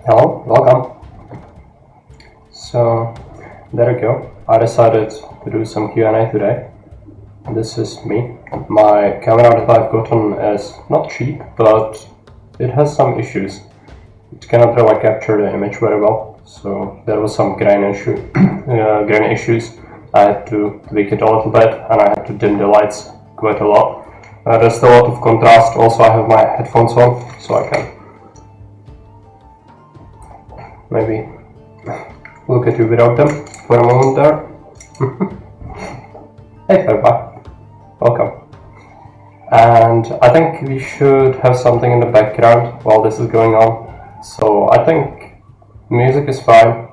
Hello, welcome. So there we go. I decided to do some Q&A today. This is me. My camera that I've gotten is not cheap, but it has some issues. It cannot really capture the image very well, so there was some grain issues. I had to tweak it a little bit, and I had to dim the lights quite a lot. There's still a lot of contrast. Also, I have my headphones on, so I can maybe look at you without them for a moment there. Hey, everybody. Welcome. And I think we should have something in the background while this is going on. So I think music is fine.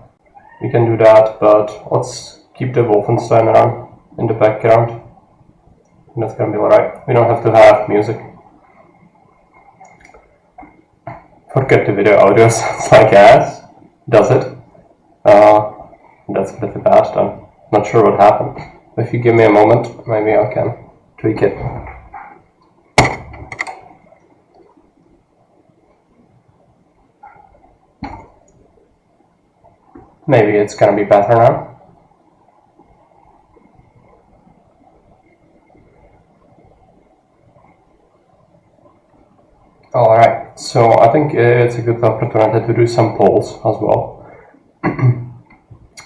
We can do that, but let's keep the Wolfenstein run in the background. That's gonna be alright. We don't have to have music. Forget the video audio sounds like ass. Does it? That's pretty bad then. Not sure what happened. If you give me a moment, maybe I can tweak it. Maybe it's gonna be better now. Alright, so I think it's a good opportunity to do some polls as well.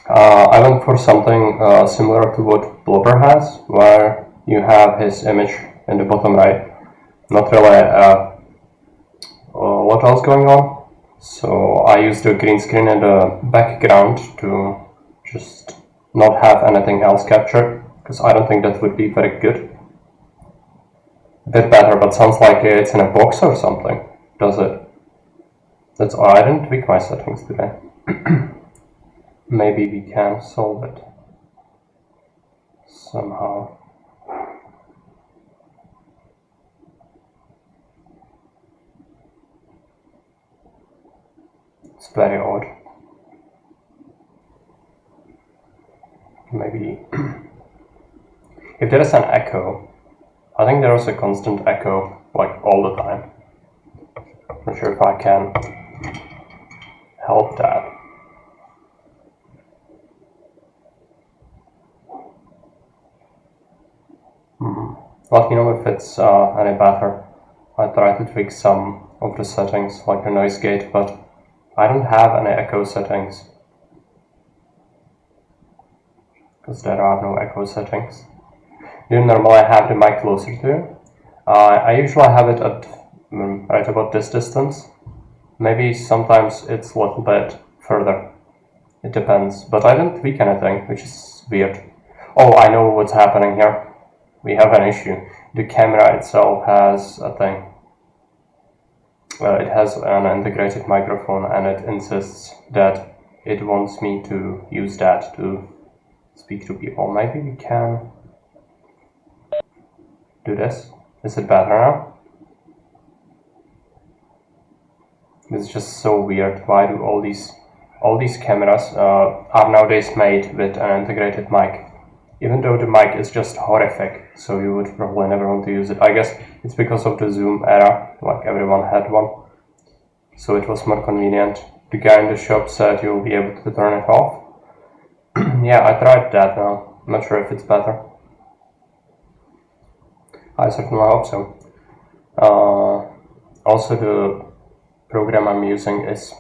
I went for something similar to what Blobber has, where you have his image in the bottom right. Not really what else going on. So I used the green screen in the background to just not have anything else captured, because I don't think that would be very good. A bit better, but sounds like it's in a box or something, does it? That's all. I didn't tweak my settings today. Maybe we can solve it somehow. It's very odd. Maybe if there is an echo, I think there is a constant echo like all the time. Not sure if I can help that. Let me know if it's any better. I tried to tweak some of the settings like the noise gate, but I don't have any echo settings. Because there are no echo settings. Do you normally have the mic closer to you? I usually have it at right about this distance. Maybe sometimes it's a little bit further. It depends, but I didn't tweak anything, which is weird. Oh, I know what's happening here. We have an issue. The camera itself has a thing. It has an integrated microphone, and it insists that it wants me to use that to speak to people. Maybe we can do this. Is it better now? It's just so weird. Why do all these cameras are nowadays made with an integrated mic? Even though the mic is just horrific, so you would probably never want to use it. I guess it's because of the Zoom era, like everyone had one. So it was more convenient. The guy in the shop said you'll be able to turn it off. Yeah, I tried that now. I'm not sure if it's better. I certainly hope so. Also, the program I'm using is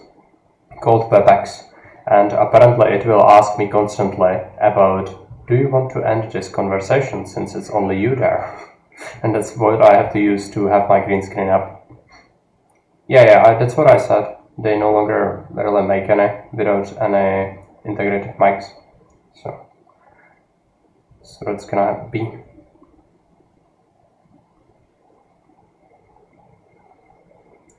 called Pepex, and apparently it will ask me constantly about, do you want to end this conversation since it's only you there? And that's what I have to use to have my green screen up. Yeah, that's what I said. They no longer really make any without any integrated mics. So that's gonna be.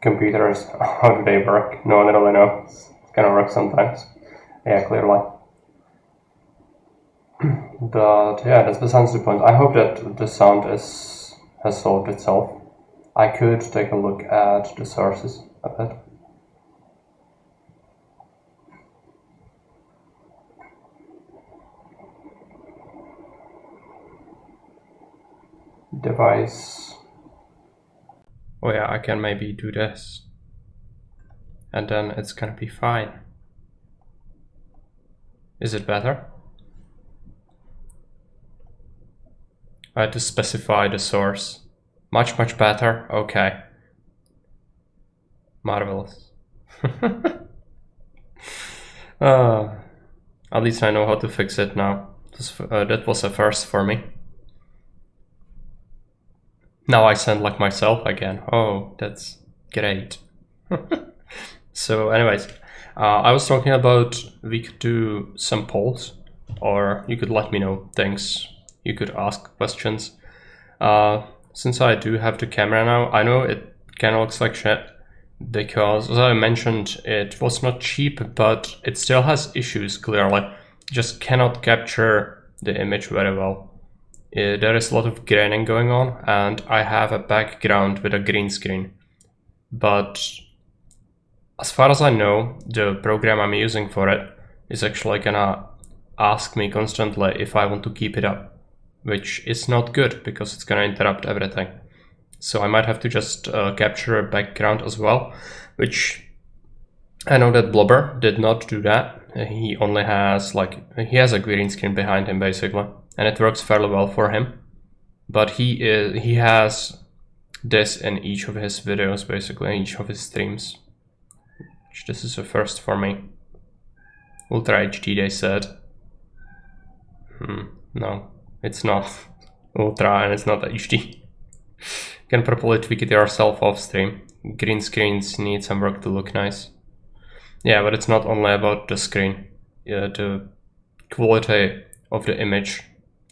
Computers, how do they work? No one really knows. It's gonna work sometimes. Yeah, clearly. But yeah, that's besides the point. I hope that the sound has solved itself. I could take a look at the sources a bit. Device. Oh yeah, I can maybe do this. and then it's gonna be fine. Is it better? I had to specify the source. Much better. Okay. Marvelous. At least I know how to fix it now. That was a first for me. Now I sound like myself again. Oh, that's great. So anyways, I was talking about we could do some polls, or you could let me know things. You could ask questions. Since I do have the camera now, I know it kind of looks like shit, because as I mentioned, it was not cheap, but it still has issues, clearly. Just cannot capture the image very well. There is a lot of graining going on, and I have a background with a green screen. But as far as I know, the program I'm using for it is actually gonna ask me constantly if I want to keep it up, which is not good because it's gonna interrupt everything. So I might have to just capture a background as well, which I know that Blobber did not do that. He only has he has a green screen behind him basically, and it works fairly well for him. But he has this in each of his videos, basically, in each of his streams. Which this is a first for me. Ultra HD, they said. No, it's not Ultra and it's not HD. You can probably tweak it yourself off stream. Green screens need some work to look nice. Yeah, but it's not only about the screen. The quality of the image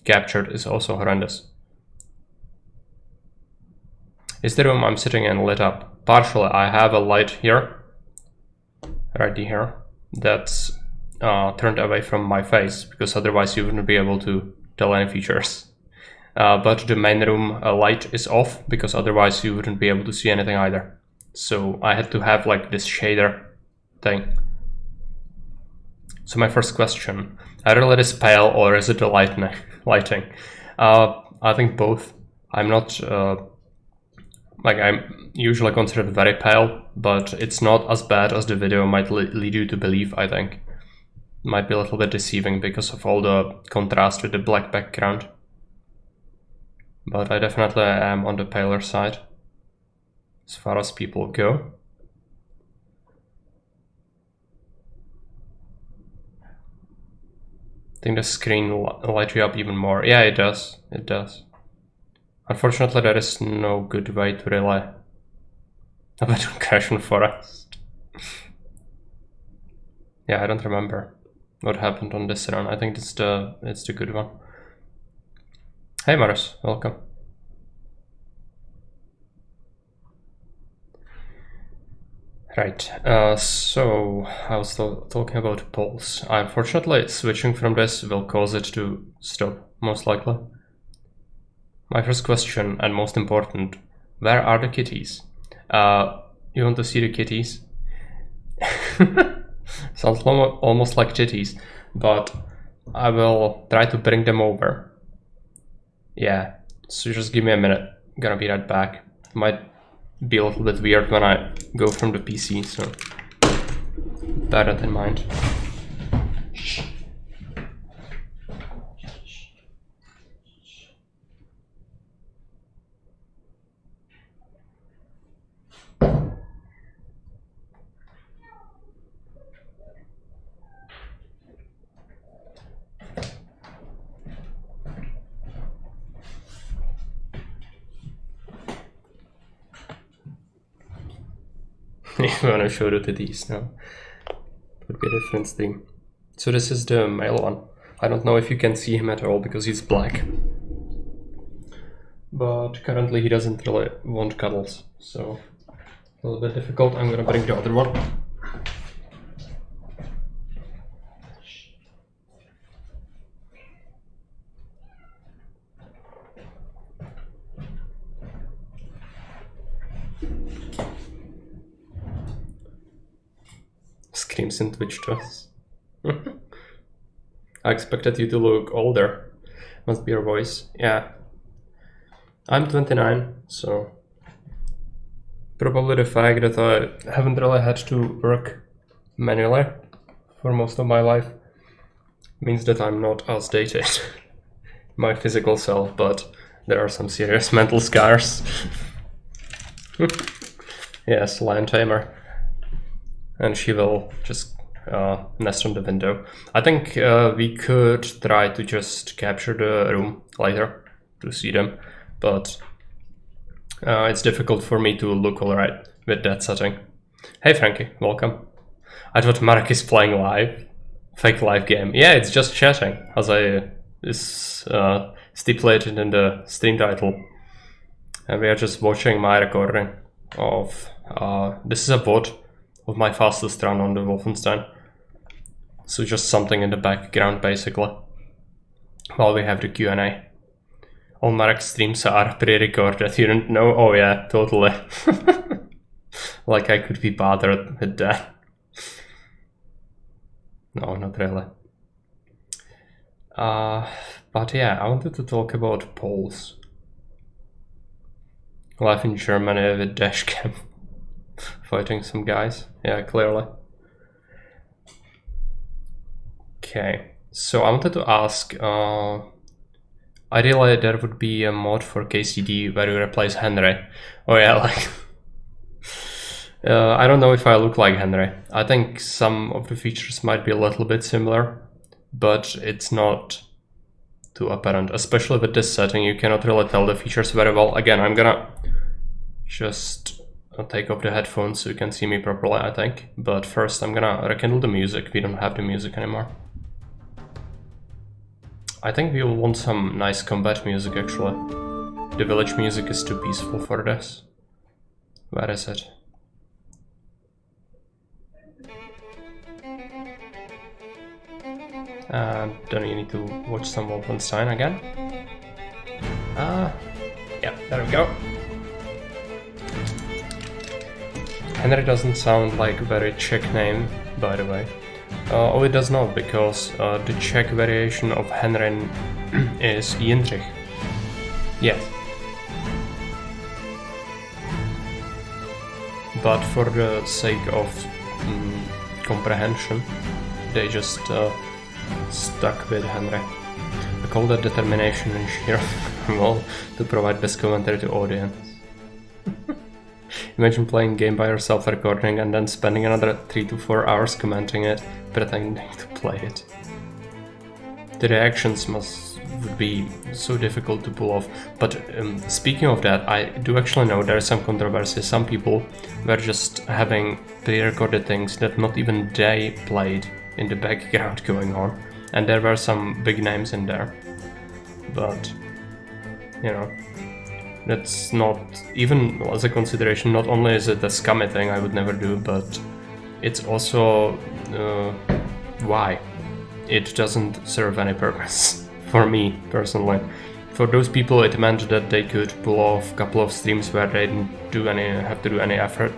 captured is also horrendous. Is the room I'm sitting in lit up? Partially, I have a light here, right here, that's turned away from my face, because otherwise you wouldn't be able to tell any features. But the main room light is off, because otherwise you wouldn't be able to see anything either. So I had to have like this shader thing. So my first question, either it is pale or is it the lighting? I think both. I'm not, I'm usually considered very pale, but it's not as bad as the video might lead you to believe, I think. Might be a little bit deceiving because of all the contrast with the black background. But I definitely am on the paler side, as far as people go. I think the screen will light you up even more. Yeah, it does. It does. Unfortunately, there is no good way to rely about Crashing Forest. Yeah, I don't remember what happened on this run. I think it's the good one. Hey Maris, welcome. Right, so I was talking about polls. Unfortunately, switching from this will cause it to stop, most likely. My first question, and most important, where are the kitties? You want to see the kitties? Sounds almost like titties, but I will try to bring them over. Yeah, so just give me a minute. I'm gonna be right back. Might be a little bit weird when I go from the PC, so bear that in mind. If you want to show the titties now, it would be a different thing. So this is the male one. I don't know if you can see him at all because he's black. But currently he doesn't really want cuddles, so a little bit difficult. I'm gonna bring the other one. Screams in Twitch to us. I expected you to look older. Must be your voice. Yeah. I'm 29, so Probably the fact that I haven't really had to work manually for most of my life means that I'm not as dated my physical self, but there are some serious mental scars. Yes, lion tamer. And she will just nest on the window. I think we could try to just capture the room later to see them, but it's difficult for me to look alright with that setting. Hey Frankie, welcome. I thought Marek is playing live. Fake live game. Yeah, it's just chatting, as I is stipulated in the stream title. And we are just watching my recording of... this is a VOD of my fastest run on the Wolfenstein. So just something in the background, basically, while we have the Q&A. All Marek's streams are pre-recorded, you don't know? Oh yeah, totally. Like I could be bothered with that. No, not really. But yeah, I wanted to talk about Poles. Life in Germany with dashcam. Fighting some guys. Yeah, clearly. Okay, so I wanted to ask, ideally there would be a mod for KCD where you replace Henry. Oh yeah, like... I don't know if I look like Henry. I think some of the features might be a little bit similar, but it's not too apparent. Especially with this setting, you cannot really tell the features very well. Again, I'm gonna just take off the headphones so you can see me properly, I think. But first I'm gonna rekindle the music. We don't have the music anymore. I think we will want some nice combat music actually. The village music is too peaceful for this. Where is it? Then you need to watch some Wolfenstein again. Yeah, there we go. Henry doesn't sound like a very Czech name, by the way. Oh, it does not, because the Czech variation of Henry is Jindřich. Yes. But for the sake of comprehension, they just stuck with Henry. I call that determination and sheer will to provide best commentary to audience. Imagine playing a game by yourself, recording, and then spending another 3 to 4 hours commenting it, pretending to play it. The reactions would be so difficult to pull off. But speaking of that, I do actually know there is some controversy. Some people were just having pre-recorded things that not even they played in the background going on, and there were some big names in there. But you know, that's not even as a consideration. Not only is it a scummy thing I would never do, but it's also why it doesn't serve any purpose for me personally. For those people, it meant that they could pull off a couple of streams where they didn't have to do any effort,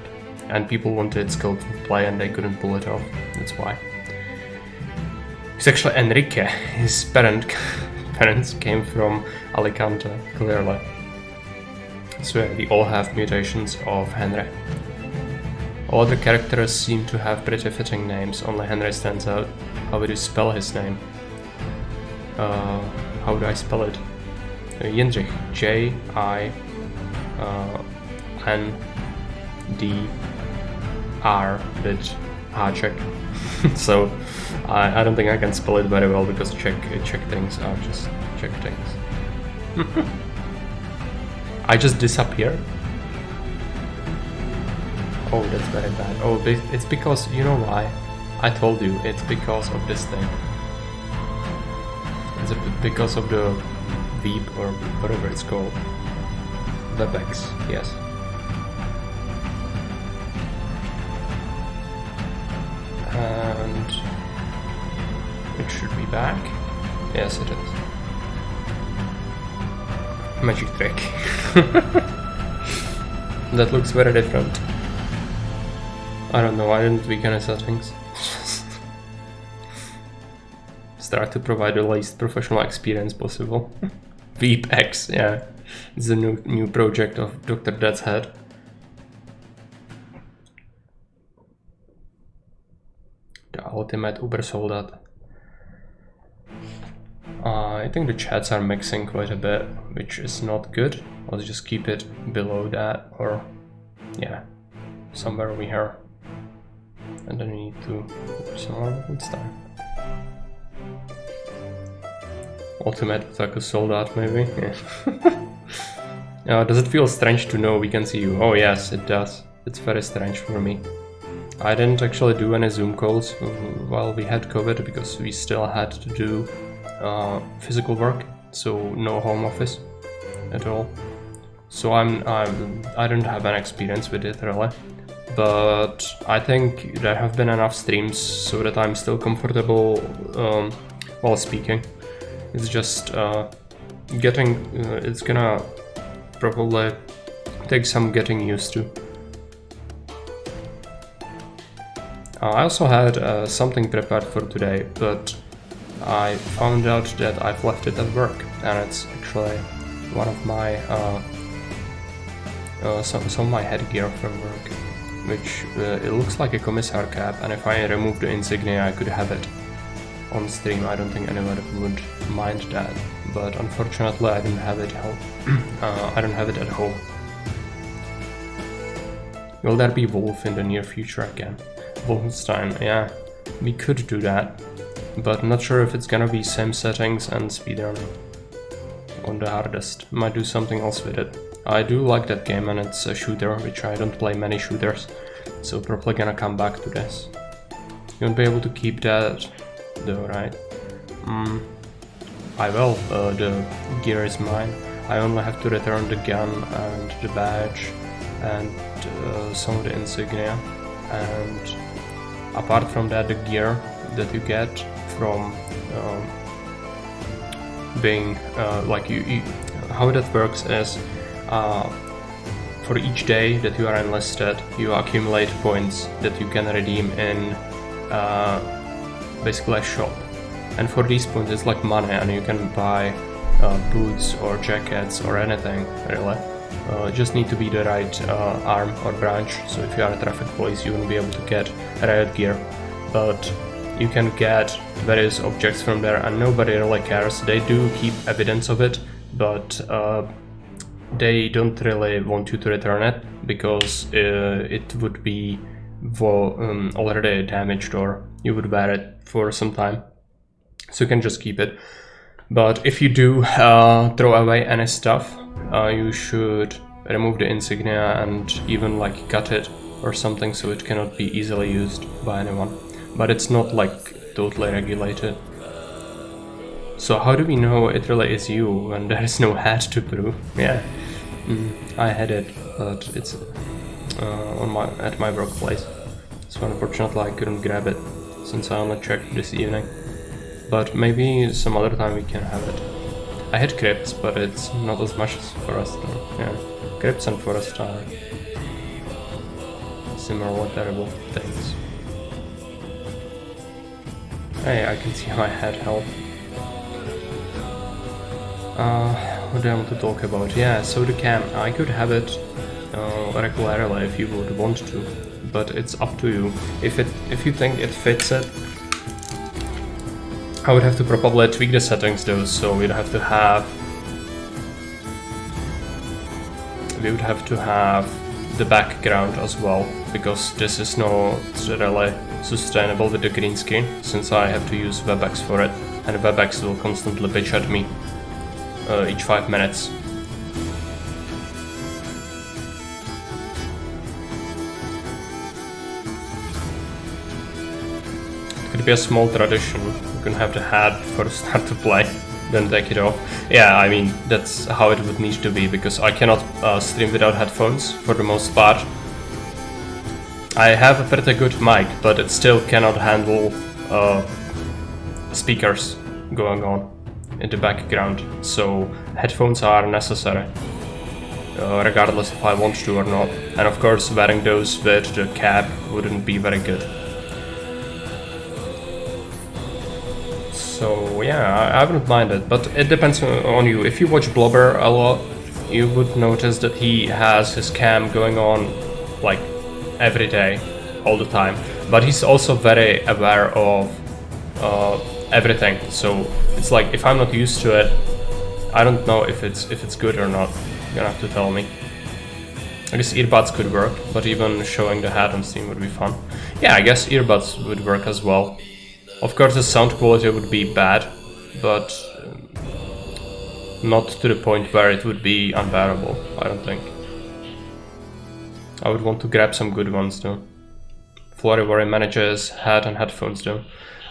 and people wanted skillful play and they couldn't pull it off. That's why. It's actually Enrique. His parents came from Alicante, clearly. So yeah, we all have mutations of Henry. All other characters seem to have pretty fitting names, only Henry stands out. How would you spell his name? How do I spell it? Jindřich. J-I-N-D-R with Háček. So I don't think I can spell it very well because Czech things are just Czech things. I just disappeared. Oh, that's very bad. Oh, it's because, you know why? I told you, it's because of this thing. It's because of the Veep or whatever it's called. WebEx, yes. And it should be back. Yes, it is. Magic trick. That looks very different. I don't know, I didn't tweak any settings. Start to provide the least professional experience possible. VeepX, yeah. It's a new project of Dr. Death's Head. Ultimate Uber Soldat. I think the chats are mixing quite a bit, which is not good. Let's just keep it below that, or yeah, somewhere over here. And then we need to put some more weapons time. Ultimate Otaku Soldat, maybe? Yeah. Does it feel strange to know we can see you? Oh yes, it does. It's very strange for me. I didn't actually do any Zoom calls while we had COVID because we still had to do physical work, so no home office at all. So I don't have an experience with it really, but I think there have been enough streams so that I'm still comfortable while speaking. It's just it's gonna probably take some getting used to. I also had something prepared for today, but I found out that I've left it at work, and it's actually one of my some of my headgear from work, which it looks like a commissar cap, and if I remove the insignia I could have it on stream. I don't think anyone would mind that, but unfortunately I don't have it I don't have it at home. Will there be Wolf in the near future again? Wolfenstein, yeah, we could do that, but not sure if it's gonna be same settings and speedrunning on the hardest. Might do something else with it. I do like that game, and it's a shooter, which I don't play many shooters, so probably gonna come back to this. You won't be able to keep that though, right? I will. The gear is mine. I only have to return the gun and the badge and some of the insignia, and apart from that, the gear that you get from being like you how that works is for each day that you are enlisted, you accumulate points that you can redeem in basically a shop, and for these points it's like money, and you can buy boots or jackets or anything really. Just need to be the right arm or branch, so if you are a traffic police you wouldn't be able to get riot gear, but you can get various objects from there and nobody really cares. They do keep evidence of it, but they don't really want you to return it because it would be already damaged, or you would wear it for some time, so you can just keep it. But if you do throw away any stuff, you should remove the insignia and even like cut it or something so it cannot be easily used by anyone. But it's not like totally regulated. So how do we know it really is you when there is no hat to prove? Yeah, I had it, but it's at my workplace. So unfortunately I couldn't grab it since I only checked this evening. But maybe some other time we can have it. I had crypts, but it's not as much as forest. Yeah, crypts and forest are similar terrible things. Hey, I can see my head health. What do I want to talk about? Yeah, so the cam, I could have it regularly if you would want to, but it's up to you. If you think it fits it, I would have to probably tweak the settings though, so we would have to have the background as well, because this is not really sustainable with the green screen, since I have to use WebEx for it, and WebEx will constantly bitch at me each 5 minutes. It could be a small tradition. You can have the hat before you start to play, then take it off. Yeah, I mean, that's how it would need to be, because I cannot stream without headphones for the most part. I have a pretty good mic, but it still cannot handle speakers going on in the background, so headphones are necessary, regardless if I want to or not. And of course, wearing those with the cap wouldn't be very good. So yeah, I wouldn't mind it, but it depends on you. If you watch Blobber a lot, you would notice that he has his cam going on like every day, all the time. but he's also very aware of everything. So it's like if I'm not used to it, I don't know if it's good or not. You're gonna have to tell me. I guess earbuds could work, but even showing the hat on Steam would be fun. Yeah, I guess earbuds would work as well. Of course, the sound quality would be bad, but not to the point where it would be unbearable, I don't think. I would want to grab some good ones though. Florivore manages hat and headphones though.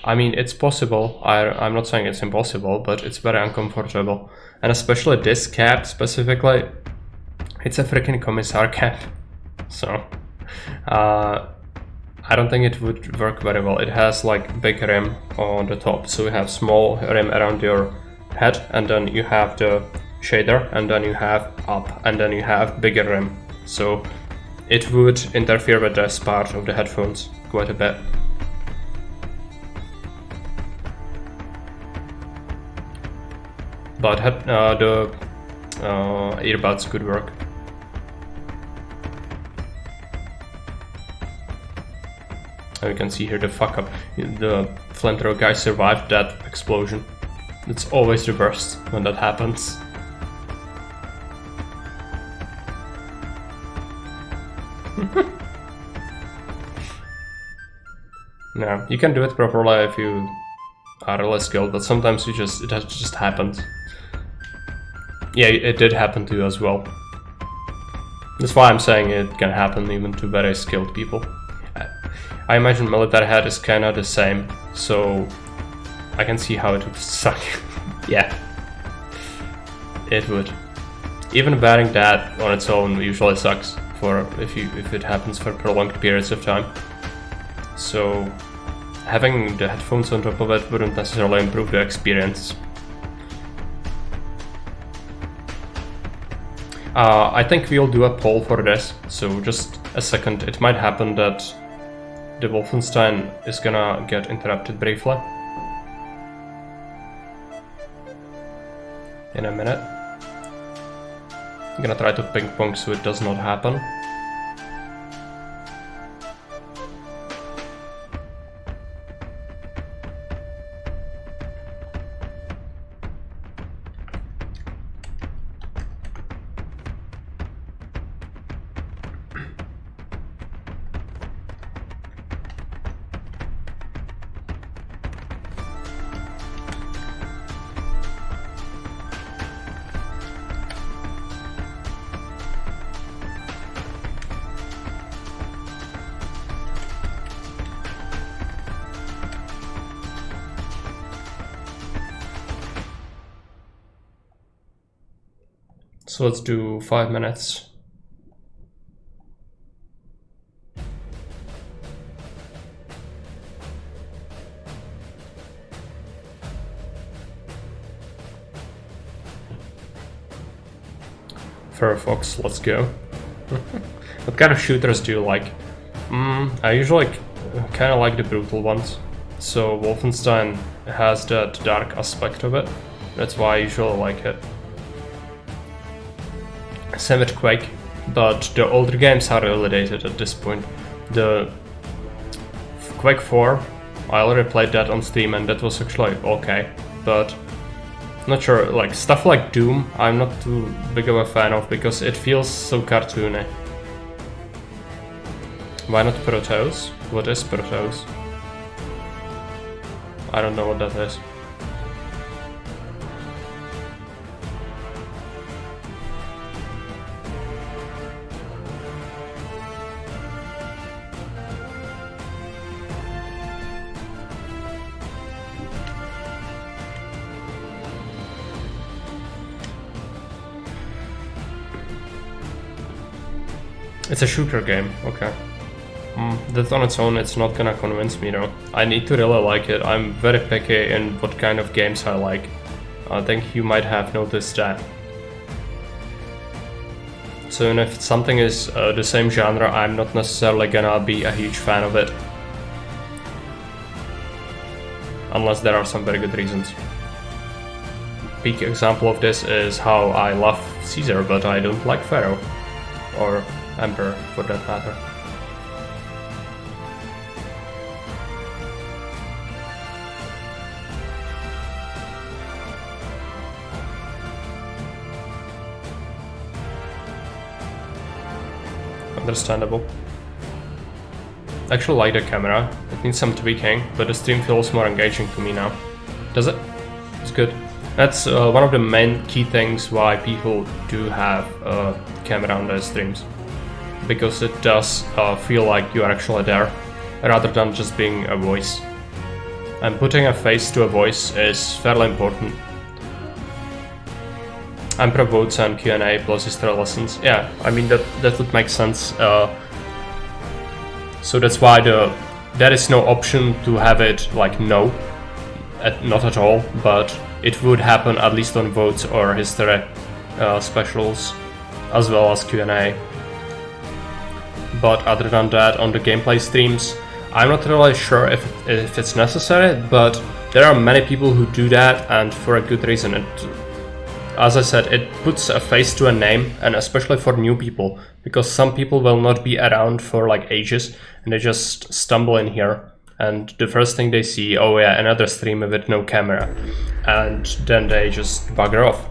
I mean, it's possible. I'm not saying it's impossible, but it's very uncomfortable. And especially this cap specifically, it's a freaking commissar cap. So, I don't think it would work very well. It has like big rim on the top. So you have small rim around your head, and then you have the shader, and then you have up, and then you have bigger rim. So it would interfere with this part of the headphones quite a bit. But the earbuds could work. And you can see here the fuck up. The flamethrower guy survived that explosion. It's always the worst when that happens. No, you can do it properly if you are really skilled, but sometimes it just happens. Yeah, it did happen to you as well. That's why I'm saying it can happen even to very skilled people. I imagine military hat is kinda the same, so I can see how it would suck. Yeah, it would. Even banning that on its own usually sucks for if it happens for prolonged periods of time. So having the headphones on top of it wouldn't necessarily improve the experience. I think we'll do a poll for this, so just a second. It might happen that the Wolfenstein is gonna get interrupted briefly. In a minute. I'm gonna try to ping pong so it does not happen. So let's do 5 minutes. Firefox, let's go. What kind of shooters do you like? I usually kind of like the brutal ones. So Wolfenstein has that dark aspect of it. That's why I usually like it. Same with Quake, but the older games are really dated at this point. The Quake 4, I already played that on Steam and that was actually okay, but not sure, like stuff like Doom I'm not too big of a fan of because it feels so cartoony. Why not Proteus? What is Proteus? I don't know what that is. It's a shooter game, okay. That on its own, it's not gonna convince me though. I need to really like it. I'm very picky in what kind of games I like. I think you might have noticed that. So if something is the same genre, I'm not necessarily gonna be a huge fan of it. Unless there are some very good reasons. Peak example of this is how I love Caesar, but I don't like Pharaoh. Or Emperor, for that matter. understandable. I actually like the camera. It needs some tweaking, but the stream feels more engaging to me now. Does it? It's good. That's one of the main key things why people do have a camera on their streams. Because it does feel like you are actually there, rather than just being a voice. And putting a face to a voice is fairly important. I'm pro votes and Q&A plus history lessons. Yeah, I mean that would make sense. So that's why there is no option to have it like no, not at all, but it would happen at least on votes or history specials, as well as Q&A. But other than that, on the gameplay streams, I'm not really sure if it's necessary, but there are many people who do that, and for a good reason. As I said, it puts a face to a name, and especially for new people, because some people will not be around for like ages, and they just stumble in here, and the first thing they see, oh yeah, another streamer with no camera, and then they just bugger off.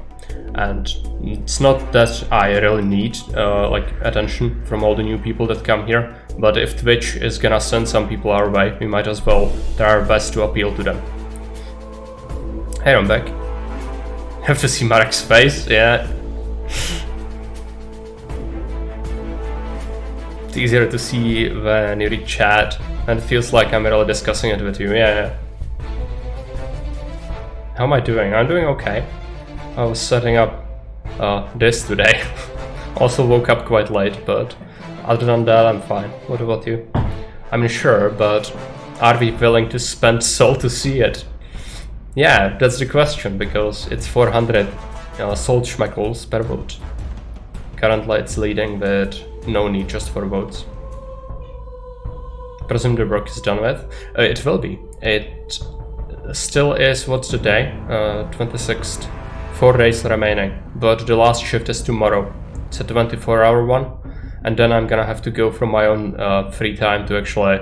And it's not that I really need like attention from all the new people that come here, but if Twitch is gonna send some people our way, we might as well try our best to appeal to them. Hey, I'm back. Have to see Mark's face, yeah. It's easier to see when you read chat, and it feels like I'm really discussing it with you, yeah. How am I doing? I'm doing okay. I was setting up this today. Also woke up quite late, but other than that, I'm fine. What about you? I mean, sure, but are we willing to spend soul to see it? Yeah, that's the question, because it's 400 soul schmeckles per vote. Currently it's leading with no need just for votes. Presume the work is done with. It will be. It still is, what's the day? 26th. 4 days remaining, but the last shift is tomorrow. It's a 24-hour one, and then I'm gonna have to go from my own free time to actually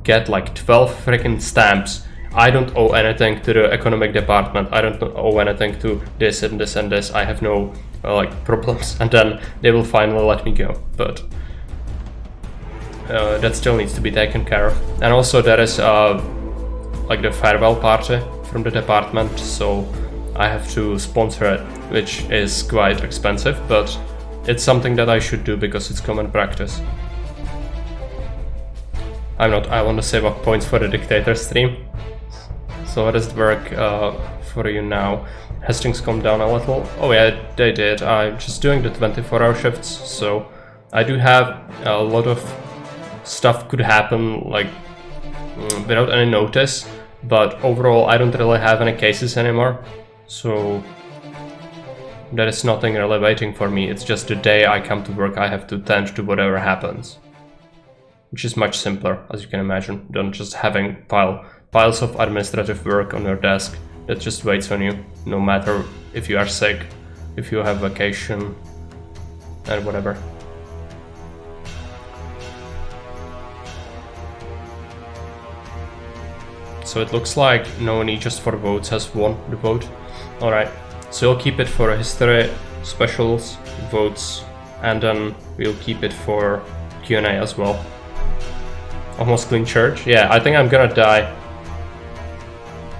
get like 12 freaking stamps. I don't owe anything to the economic department. I don't owe anything to this and this and this. I have no like problems, and then they will finally let me go. But that still needs to be taken care of. And also there is like the farewell party from the department, so I have to sponsor it, which is quite expensive, but it's something that I should do because it's common practice. I want to save up points for the dictator stream. So how does it work for you now? Has things come down a little? Oh yeah, they did. I'm just doing the 24-hour shifts, so I do have a lot of stuff could happen like without any notice, but overall I don't really have any cases anymore. So there is nothing really waiting for me. It's just the day I come to work I have to tend to whatever happens, which is much simpler, as you can imagine, than just having piles of administrative work on your desk that just waits on you, no matter if you are sick, if you have vacation, and whatever. So it looks like no need just for votes has won the vote. Alright, so we'll keep it for history, specials, votes, and then we'll keep it for Q&A as well. Almost clean church? Yeah, I think I'm gonna die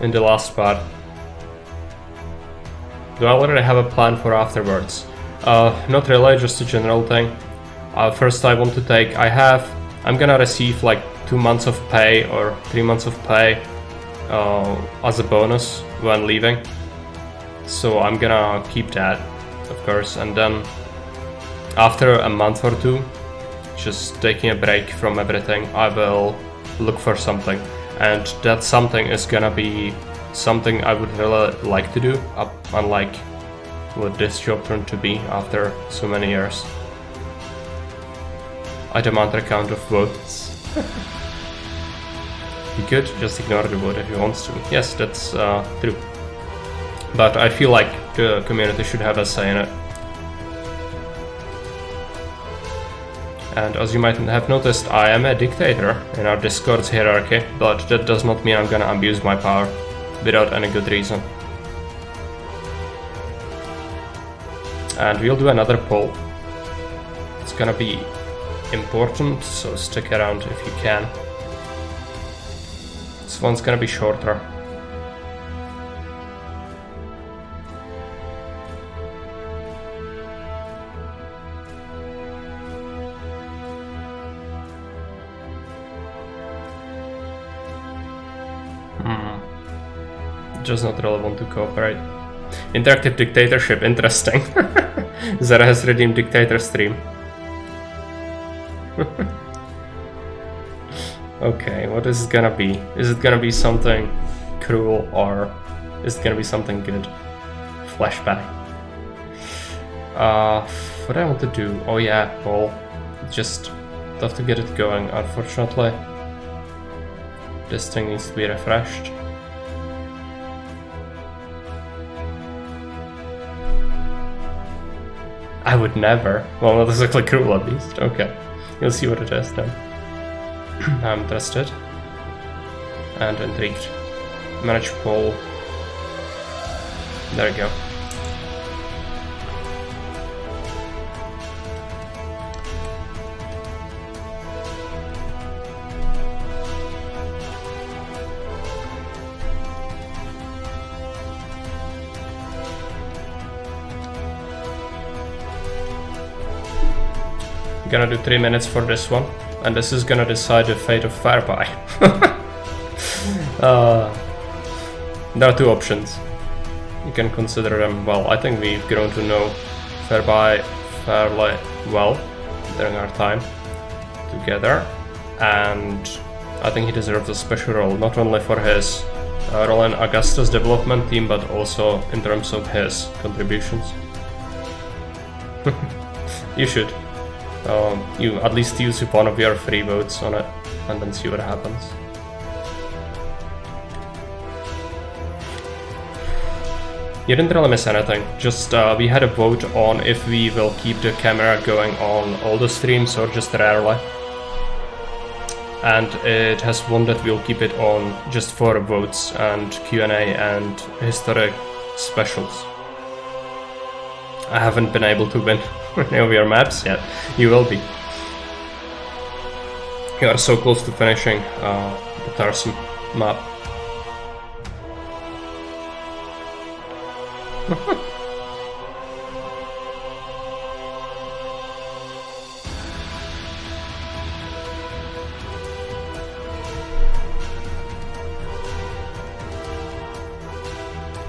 in the last part. Do I already have a plan for afterwards? Not really, just a general thing. First I want to take, I'm gonna receive like 2 months of pay or 3 months of pay as a bonus when leaving. So I'm gonna keep that, of course, and then after a month or two, just taking a break from everything, I will look for something. And that something is gonna be something I would really like to do, unlike what this job turned to be after so many years. I demand a count of votes. You could just ignore the vote if you want to. Yes, that's true. But I feel like the community should have a say in it. And as you might have noticed, I am a dictator in our Discord's hierarchy, but that does not mean I'm gonna abuse my power without any good reason. And we'll do another poll. It's gonna be important, so stick around if you can. This one's gonna be shorter. Just not relevant to cooperate. Interactive dictatorship, interesting. Zara has redeemed dictator stream. Okay, what is it gonna be? Is it gonna be something cruel or is it gonna be something good? Flashback. What I want to do? Oh yeah, well, just have to get it going, unfortunately. This thing needs to be refreshed. I would never. Well, that does look like cruel at least. Okay, you'll see what it is then. I'm interested and intrigued. Manage poll. There we go. Gonna do 3 minutes for this one, and this is gonna decide the fate of Fairbuy. There are two options. You can consider them. Well, I think we've grown to know Fairbuy fairly well during our time together, and I think he deserves a special role, not only for his role in Augusta's development team, but also in terms of his contributions. You should. You at least use one of your free votes on it and then see what happens. You didn't really miss anything, just we had a vote on if we will keep the camera going on all the streams or just rarely. And it has won that we'll keep it on just for votes and Q&A and historic specials. I haven't been able to win any of your maps yet. You will be. You are so close to finishing the Tarsum map.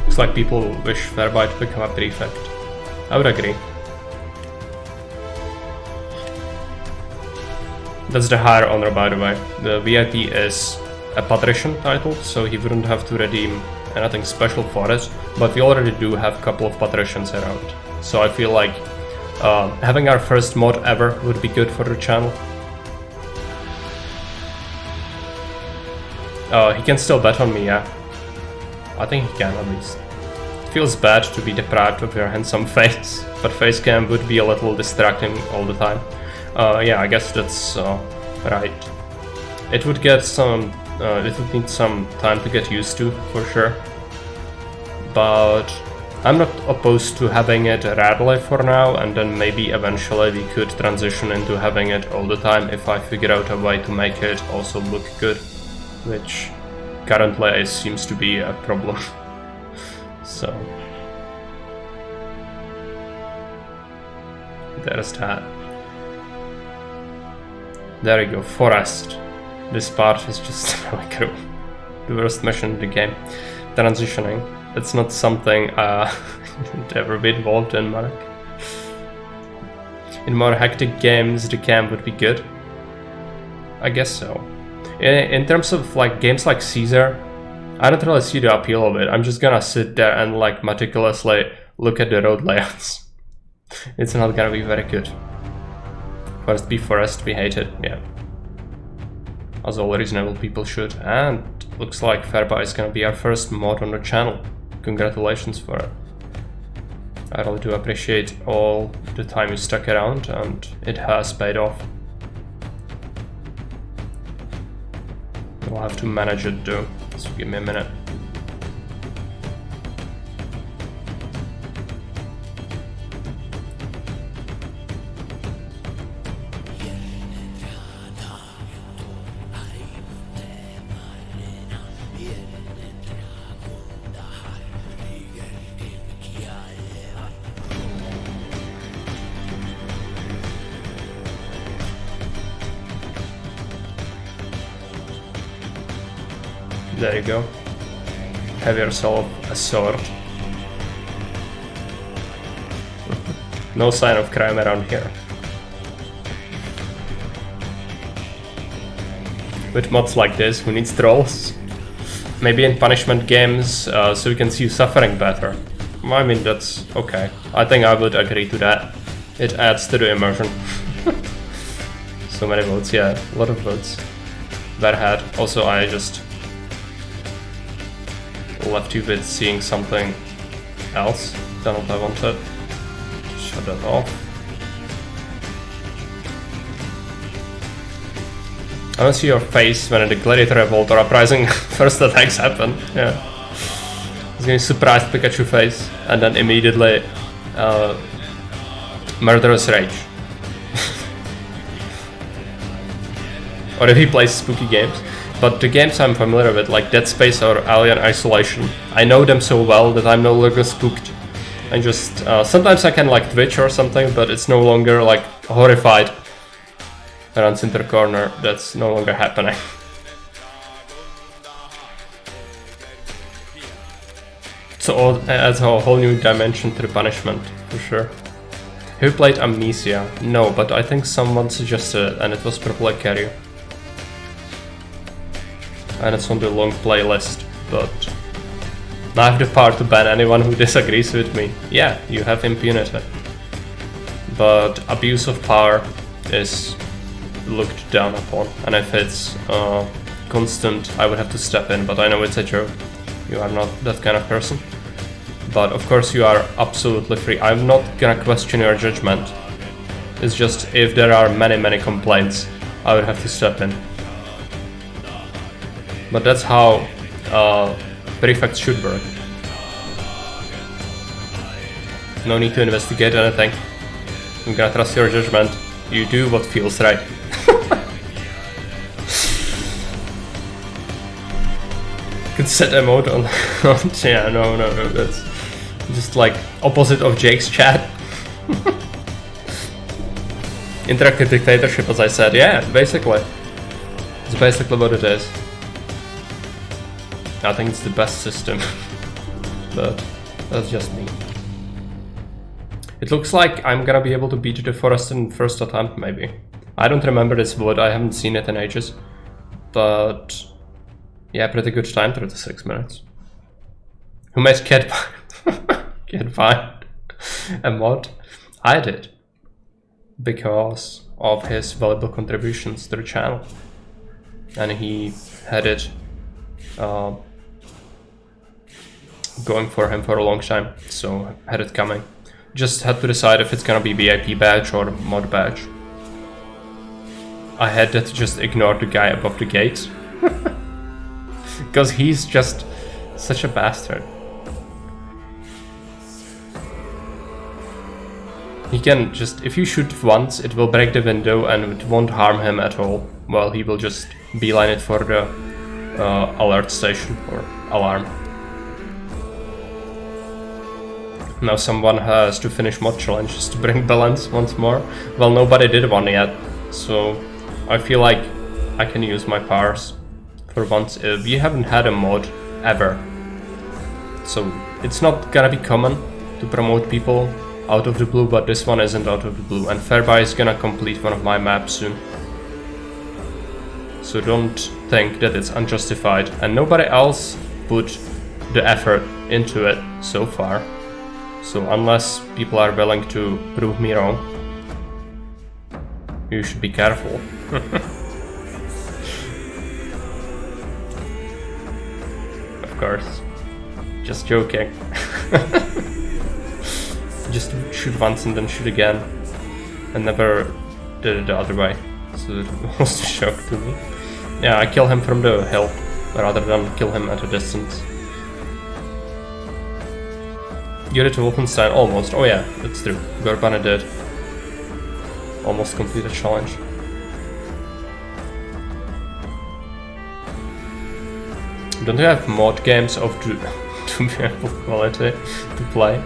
Looks like people wish Fairbuy to become a prefect. I would agree. That's the higher honor, by the way. The VIP is a patrician title, so he wouldn't have to redeem anything special for it, but we already do have a couple of patricians around. So I feel like having our first mod ever would be good for the channel. He can still bet on me, yeah. I think he can at least. It feels bad to be deprived of your handsome face, but face cam would be a little distracting all the time. Yeah, I guess that's right. It would get some. It would need some time to get used to, for sure. But I'm not opposed to having it rarely for now, and then maybe eventually we could transition into having it all the time if I figure out a way to make it also look good, which currently it seems to be a problem. So there's that. There you go, Forest. This part is just really cool. The worst mission in the game. Transitioning. It's not something you'd ever be involved in, Mark. In more hectic games, the cam would be good. I guess so. In terms of like games like Caesar, I don't really see the appeal of it. I'm just gonna sit there and like meticulously look at the road layouts. It's not gonna be very good. Forest be Forest, we hate it, yeah. As all reasonable people should. And looks like Fairbuy is gonna be our first mod on the channel. Congratulations for it. I really do appreciate all the time you stuck around, and it has paid off. We'll have to manage it though, so give me a minute. There you go. Have yourself a sword. No sign of crime around here. With mods like this, who needs trolls? Maybe in punishment games, so we can see you suffering better. I mean, that's okay. I think I would agree to that. It adds to the immersion. So many votes, yeah, a lot of votes. Bad hat. Also, I just left you with seeing something else than what I wanted. Shut that off. I don't see your face when the Gladiator Revolt or Uprising first attacks happen. Yeah. He's getting surprised Pikachu face and then immediately Murderous Rage. Or if he plays spooky games. But the games I'm familiar with, like Dead Space or Alien Isolation, I know them so well that I'm no longer spooked. I just sometimes I can like twitch or something, but it's no longer like horrified. Around center corner, that's no longer happening. So it adds a whole new dimension to the punishment, for sure. Who played Amnesia? No, but I think someone suggested it, and it was probably Carry. And it's on the long playlist, but I have the power to ban anyone who disagrees with me. Yeah, you have impunity. But abuse of power is looked down upon, and if it's constant, I would have to step in, but I know it's a joke. You are not that kind of person. But of course you are absolutely free. I'm not gonna question your judgment. It's just if there are many complaints, I would have to step in. But that's how prefects should work. No need to investigate anything. I'm gonna trust your judgment. You do what feels right. Could set a mode on. Yeah, no, that's just like opposite of Jake's chat. Interactive dictatorship, as I said. Yeah, basically. It's basically what it is. I think it's the best system. But that's just me. It looks like I'm gonna be able to beat the forest in first attempt, maybe. I don't remember this wood, I haven't seen it in ages. But yeah, pretty good time, 36 minutes. Who made Catfind a mod? I did. Because of his valuable contributions to the channel. And he had it going for him for a long time, so had it coming. Just had to decide if it's gonna be VIP badge or mod badge. I had to just ignore the guy above the gate. Because he's just such a bastard. He can just, if you shoot once, it will break the window and it won't harm him at all. Well, he will just beeline it for the alert station or alarm. Now someone has to finish mod challenges to bring balance once more. Well, nobody did one yet, so I feel like I can use my powers for once. We haven't had a mod ever, so it's not gonna be common to promote people out of the blue, but this one isn't out of the blue, and Fairby is gonna complete one of my maps soon. So don't think that it's unjustified, and nobody else put the effort into it so far. So unless people are willing to prove me wrong, you should be careful. Of course. Just joking. Just shoot once and then shoot again. And never did it the other way. So it was a shock to me. Yeah, I kill him from the hill rather than kill him at a distance. You did Wolfenstein almost. Oh yeah, that's true. Gorbana did. Almost complete a challenge. Don't you have mod games of durable quality to play?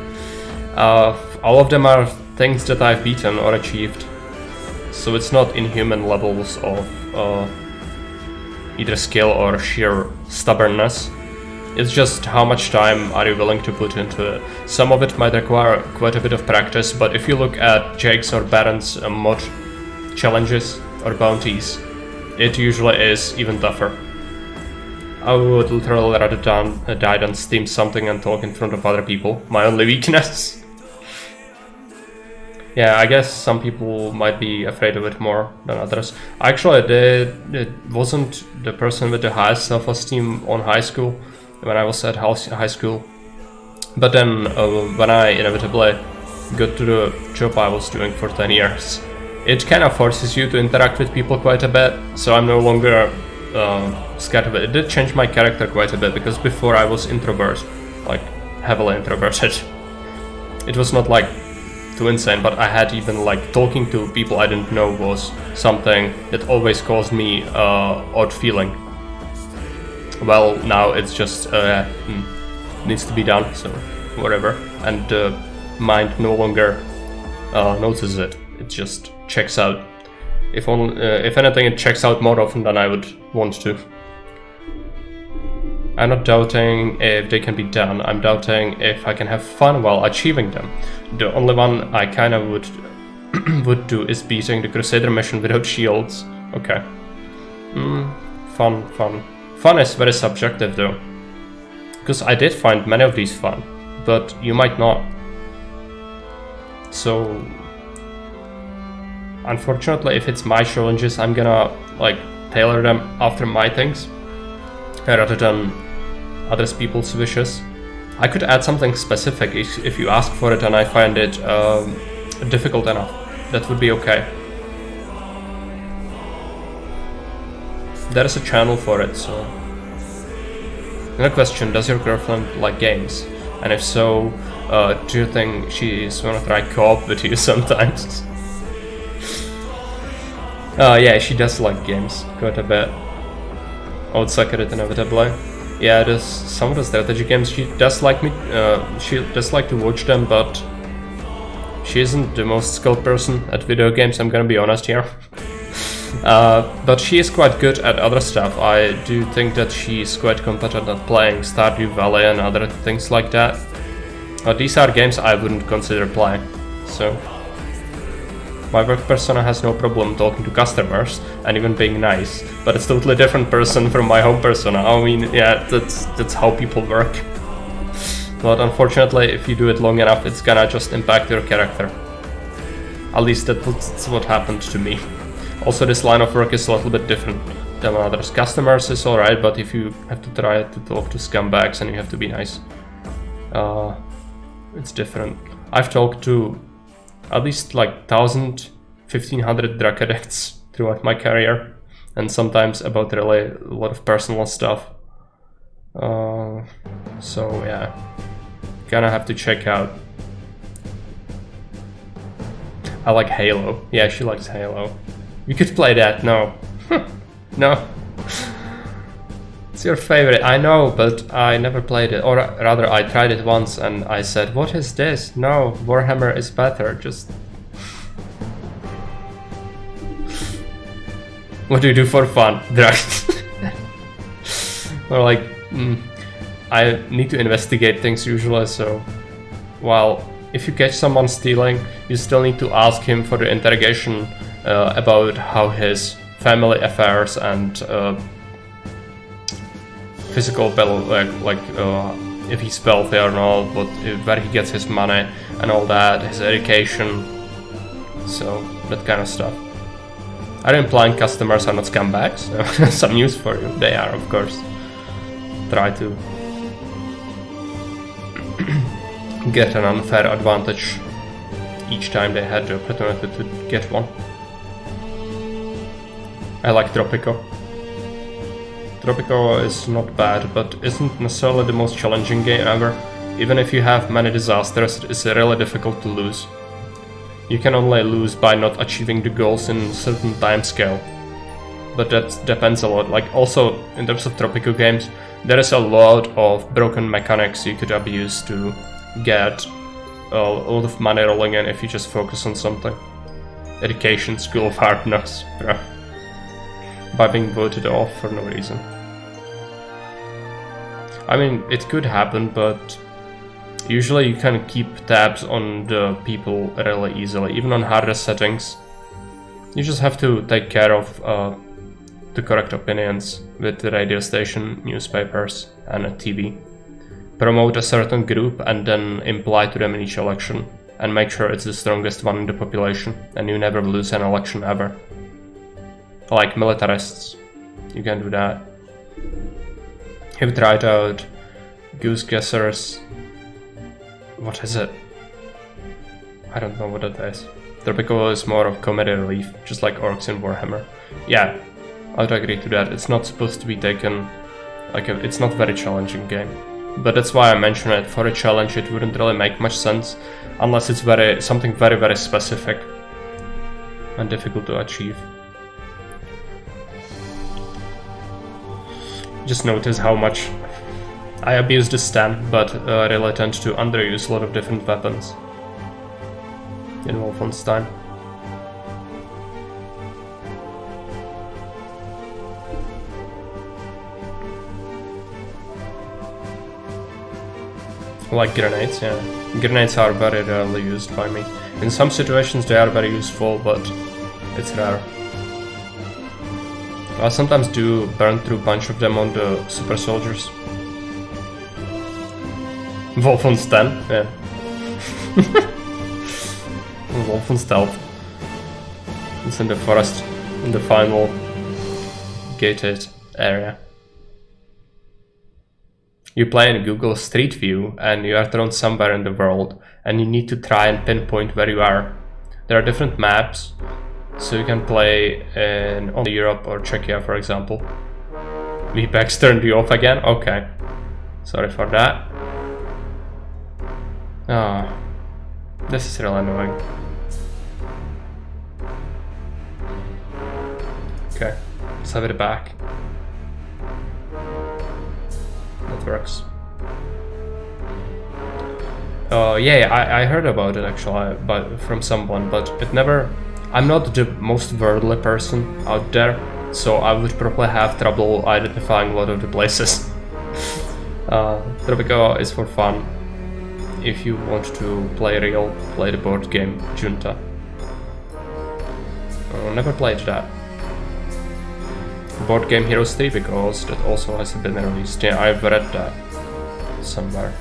All of them are things that I've beaten or achieved. So it's not inhuman levels of either skill or sheer stubbornness. It's just how much time are you willing to put into it. Some of it might require quite a bit of practice, but if you look at Jake's or Baron's mod challenges or bounties, it usually is even tougher. I would literally rather die than steam something and talk in front of other people. My only weakness. Yeah, I guess some people might be afraid of it more than others. Actually, it wasn't the person with the highest self-esteem on high school when I was at high school. But then when I inevitably got to the job I was doing for 10 years, it kind of forces you to interact with people quite a bit, so I'm no longer scared of it. It did change my character quite a bit, because before I was introvert, like heavily introverted. It was not like too insane, but I had even like talking to people I didn't know was something that always caused me odd feeling. Well, now it's just needs to be done, so whatever, and the mind no longer notices it. It just checks out. If anything, it checks out more often than I would want to. I'm not doubting if they can be done. I'm doubting if I can have fun while achieving them. The only one I kind of would do is beating the Crusader mission without shields. Okay. Fun. Fun is very subjective though, because I did find many of these fun, but you might not. So, unfortunately, if it's my challenges, I'm gonna like tailor them after my things rather than other people's wishes. I could add something specific if you ask for it and I find it difficult enough. That would be okay. There is a channel for it, so. Another question, does your girlfriend like games? And if so, do you think she's gonna try co-op with you sometimes? Yeah, she does like games quite a bit. I would suck at it inevitably. Yeah, there's some of the strategy games she does like she does like to watch them, but she isn't the most skilled person at video games, I'm gonna be honest here. But she is quite good at other stuff. I do think that she's quite competent at playing Stardew Valley and other things like that. These are games I wouldn't consider playing, so. My work persona has no problem talking to customers and even being nice, but it's a totally different person from my home persona. I mean, yeah, that's how people work. But unfortunately, if you do it long enough, it's gonna just impact your character. At least that's what happened to me. Also, this line of work is a little bit different than others. Customers is alright, but if you have to try to talk to scumbags and you have to be nice, it's different. I've talked to at least like 1,000, 1,500 drug addicts throughout my career, and sometimes about really a lot of personal stuff. So yeah, gonna have to check out. I like Halo. Yeah, she likes Halo. You could play that. No. No. It's your favorite. I know, but I never played it. Or rather, I tried it once and I said, what is this? No, Warhammer is better. Just... What do you do for fun? Drugs. Or like, I need to investigate things usually, so... While if you catch someone stealing, you still need to ask him for the interrogation about how his family affairs and physical like if he's wealthy or not, where he gets his money and all that, his education, so that kind of stuff. I'm implying customers are not scumbags. Some news for you, they are, of course. Try to get an unfair advantage each time they had the opportunity to get one. I like Tropico. Tropico is not bad, but isn't necessarily the most challenging game ever. Even if you have many disasters, it's really difficult to lose. You can only lose by not achieving the goals in a certain time scale. But that depends a lot. Like also, in terms of Tropico games, there is a lot of broken mechanics you could abuse to get a lot of money rolling in if you just focus on something. Education, School of Hard Knocks, bro. by being voted off for no reason. I mean, it could happen, but usually you can keep tabs on the people really easily, even on harder settings. You just have to take care of the correct opinions with the radio station, newspapers, and a TV. Promote a certain group and then imply to them in each election, and make sure it's the strongest one in the population, and you never lose an election ever. Like militarists, you can do that. Have tried out Goose Guessers. What is it? I don't know what it is. Tropico is more of comedy relief, just like Orcs in Warhammer. Yeah, I would agree to that. It's not supposed to be taken like it's not a very challenging game. But that's why I mention it. For a challenge it wouldn't really make much sense unless it's something very specific and difficult to achieve. Just notice how much I abuse the stand, but really tend to underuse a lot of different weapons in Wolfenstein. Like grenades, yeah. Grenades are very rarely used by me. In some situations they are very useful, but it's rare. I sometimes do burn through a bunch of them on the super soldiers. Wolfenstein, yeah. Wolfenstealth. It's in the forest, in the final gated area. You play in Google Street View and you are thrown somewhere in the world and you need to try and pinpoint where you are. There are different maps, so you can play in only Europe or Czechia, for example. VPEX turned you off again? Okay. Sorry for that. Ah, this is really annoying. Okay, let's have it back. That works. Yeah, I heard about it actually, from someone, but it never. I'm not the most worldly person out there, so I would probably have trouble identifying a lot of the places. Tropico is for fun. If you want to play play the board game Junta. Never played that. Board Game Heroes 3, because that also has been released. Yeah, I've read that somewhere.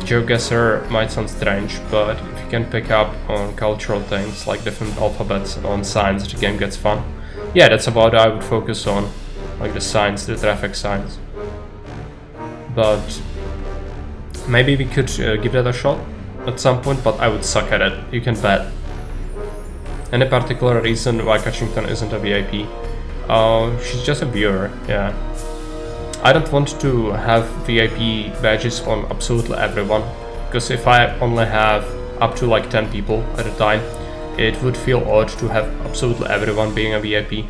GeoGuessr might sound strange, but if you can pick up on cultural things like different alphabets on signs, the game gets fun. Yeah, that's about what I would focus on, like the signs, the traffic signs. But maybe we could give that a shot at some point, but I would suck at it, you can bet. Any particular reason why Catchington isn't a VIP? She's just a viewer, yeah. I don't want to have VIP badges on absolutely everyone, because if I only have up to like 10 people at a time, it would feel odd to have absolutely everyone being a VIP.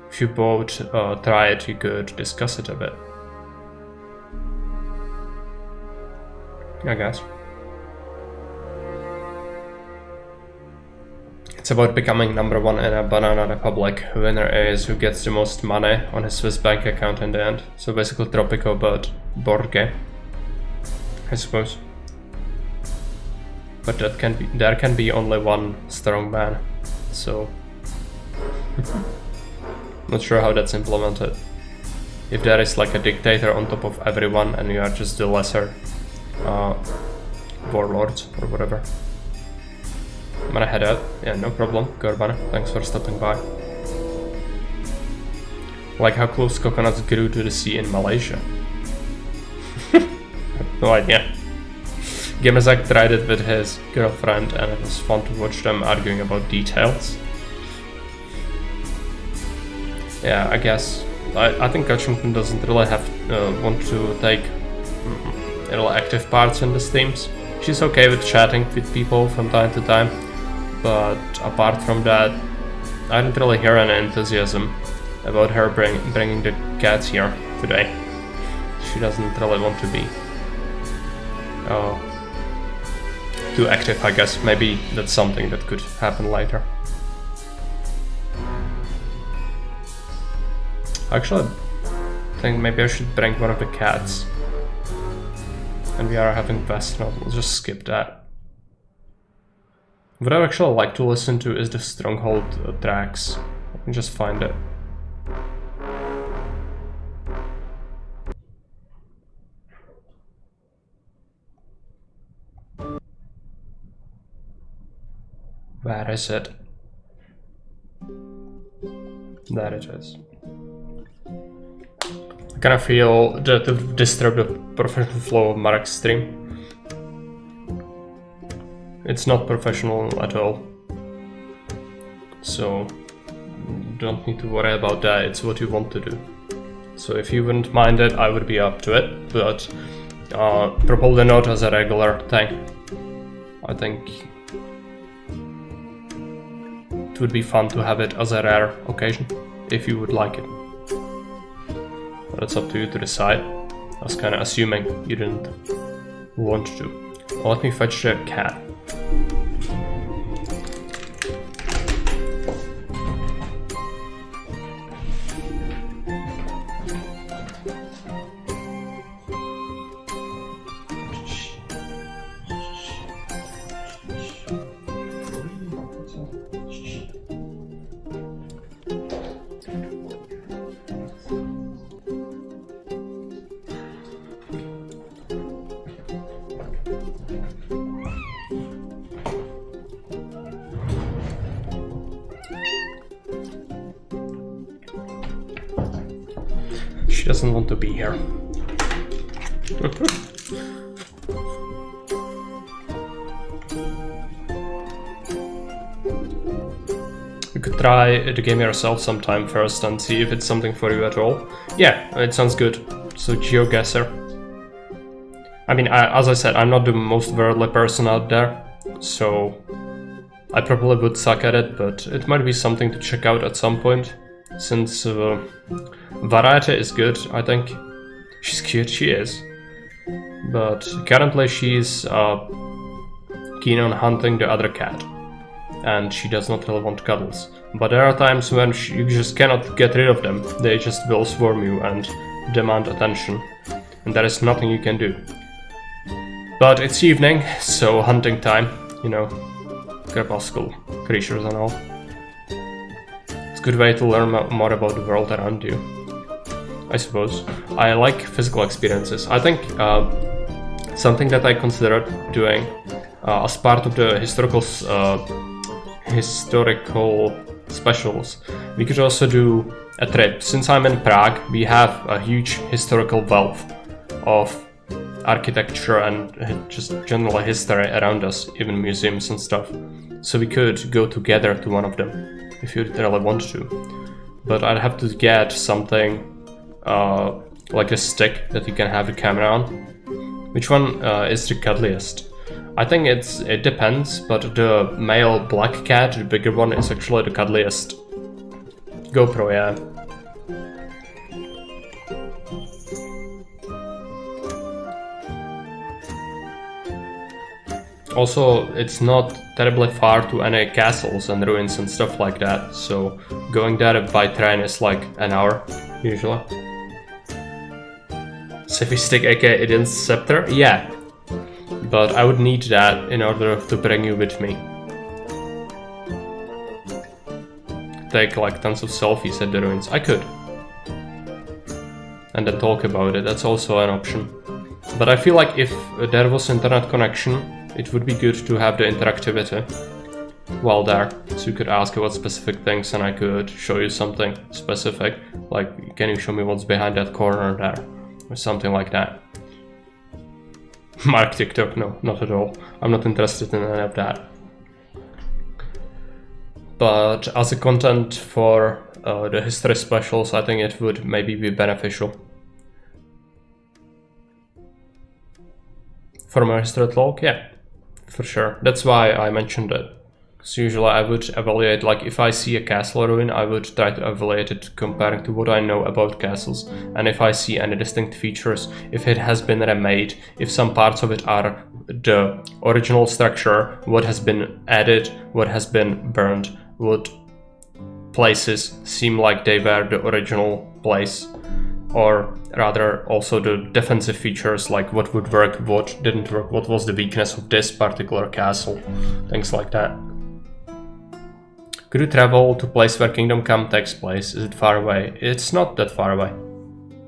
If you both try it, you could discuss it a bit, I guess. It's about becoming number one in a Banana Republic. Winner is who gets the most money on his Swiss bank account in the end. So basically Tropico, but board game, I suppose. But there can be only one strong man, so not sure how that's implemented. If there is like a dictator on top of everyone and you are just the lesser warlords or whatever. I'm gonna head out. Yeah, no problem. Gorbana, thanks for stopping by. Like how close coconuts grew to the sea in Malaysia. No idea. Gamezak tried it with his girlfriend and it was fun to watch them arguing about details. Yeah, I guess. I think Catchington doesn't really have want to take really active parts in these themes. She's okay with chatting with people from time to time. But apart from that, I didn't really hear any enthusiasm about her bringing the cats here today. She doesn't really want to be. too active, I guess. Maybe that's something that could happen later. Actually, I think maybe I should bring one of the cats. And we are having Vestnod, we'll just skip that. What I actually like to listen to is the Stronghold tracks. Let me just find it. Where is it? There it is. I kind of feel that to disturb the professional flow of Mark's stream. It's not professional at all. So, don't need to worry about that, it's what you want to do. So if you wouldn't mind it, I would be up to it, but probably not as a regular thing. I think it would be fun to have it as a rare occasion, if you would like it. But it's up to you to decide. I was kinda assuming you didn't want to. Well, let me fetch the cat. She doesn't want to be here. You could try the game yourself sometime first and see if it's something for you at all. Yeah, it sounds good. So GeoGuessr. I mean, as I said, I'm not the most worldly person out there, so I probably would suck at it, but it might be something to check out at some point, since variety is good, I think. She's cute, she is. But currently she's keen on hunting the other cat, and she does not really want cuddles. But there are times when you just cannot get rid of them. They just will swarm you and demand attention, and there is nothing you can do. But it's evening, so hunting time, you know, crepuscular creatures and all. It's a good way to learn more about the world around you, I suppose. I like physical experiences. I think something that I considered doing as part of the historical specials, we could also do a trip. Since I'm in Prague, we have a huge historical wealth of architecture and just general history around us, even museums and stuff. So we could go together to one of them if you really want to. But I'd have to get something like a stick that you can have the camera on. Which one is the cuddliest? I think it depends, but the male black cat, the bigger one, is actually the cuddliest. GoPro, yeah. Also, it's not terribly far to any castles and ruins and stuff like that, so going there by train is like an hour, usually. Siffy stick aka Idin's scepter? Yeah. But I would need that in order to bring you with me. Take like tons of selfies at the ruins. I could. And then talk about it, that's also an option. But I feel like if there was internet connection, it would be good to have the interactivity while there. So you could ask about specific things and I could show you something specific. Like, can you show me what's behind that corner there? Or something like that. Mark TikTok, no, not at all. I'm not interested in any of that. But as a content for the history specials, I think it would maybe be beneficial. For my history talk, yeah, for sure. That's why I mentioned it. So usually I would evaluate, like if I see a castle ruin, I would try to evaluate it comparing to what I know about castles, and if I see any distinct features, if it has been remade, if some parts of it are the original structure, what has been added, what has been burned, what places seem like they were the original place, or rather also the defensive features, like what would work, what didn't work, what was the weakness of this particular castle, things like that. Could you travel to place where Kingdom Come takes place? Is it far away? It's not that far away,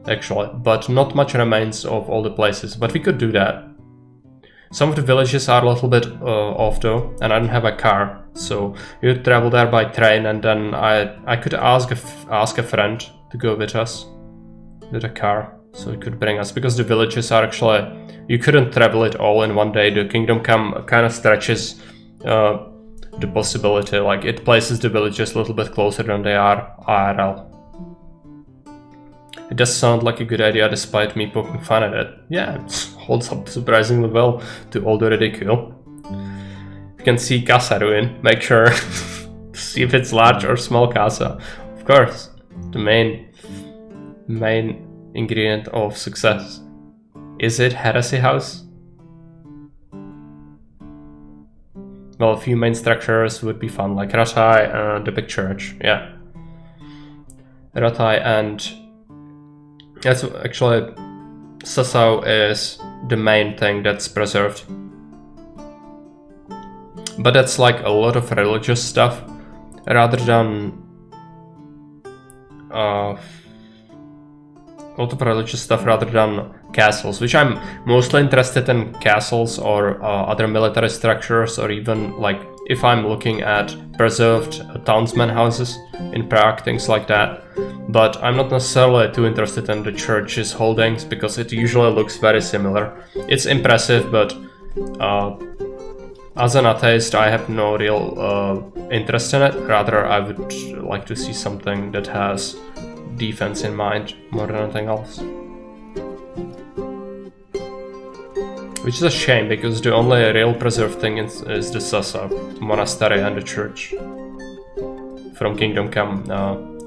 actually, but not much remains of all the places, but we could do that. Some of the villages are a little bit off though, and I don't have a car, so you could travel there by train, and then I could ask a friend to go with us with a car, so it could bring us, because the villages are actually, you couldn't travel it all in one day. The Kingdom Come kind of stretches the possibility, like it places the villages a little bit closer than they are IRL. It does sound like a good idea despite me poking fun at it. Yeah, it holds up surprisingly well to all the ridicule. If you can see Casa ruin, make sure to see if it's large or small casa. Of course, the main ingredient of success. Is it Heresy House? Well, a few main structures would be fun, like Rattay and the big church, yeah. Rattay, and that's actually, Sasau is the main thing that's preserved. But that's like a lot of religious stuff, rather than castles, which I'm mostly interested in castles or other military structures, or even like if I'm looking at preserved townsmen houses in Prague, things like that. But I'm not necessarily too interested in the church's holdings, because it usually looks very similar. It's impressive, but as an atheist, I have no real interest in it. Rather, I would like to see something that has defense in mind more than anything else. Which is a shame, because the only real preserved thing is the Sasa monastery and the church from Kingdom Come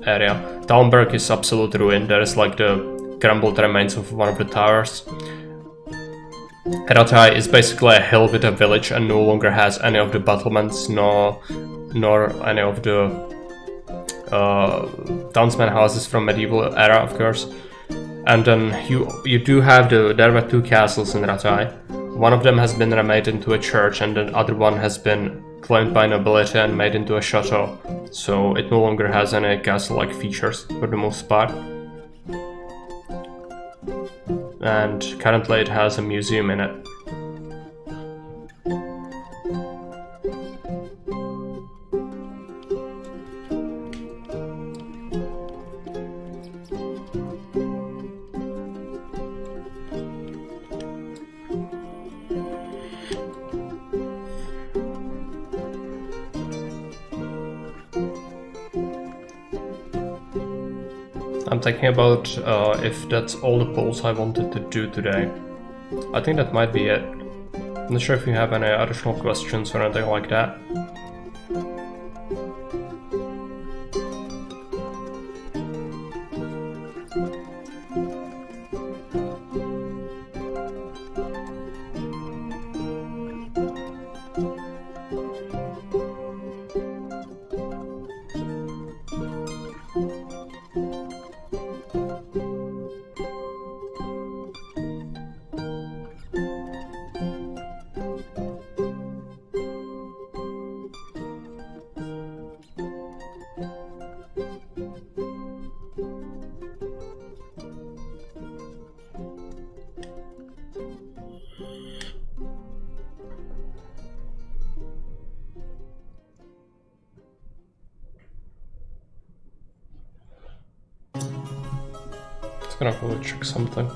area. Talmberg is absolute ruin. There is like the crumbled remains of one of the towers. Rattay is basically a hill with a village and no longer has any of the battlements, nor any of the townsman houses from medieval era, of course. And then you do have there were two castles in Rattay. One of them has been remade into a church, and the other one has been claimed by nobility and made into a chateau. So it no longer has any castle-like features for the most part. And currently it has a museum in it. I'm thinking about if that's all the polls I wanted to do today. I think that might be it. I'm not sure if you have any additional questions or anything like that. Gonna go check something.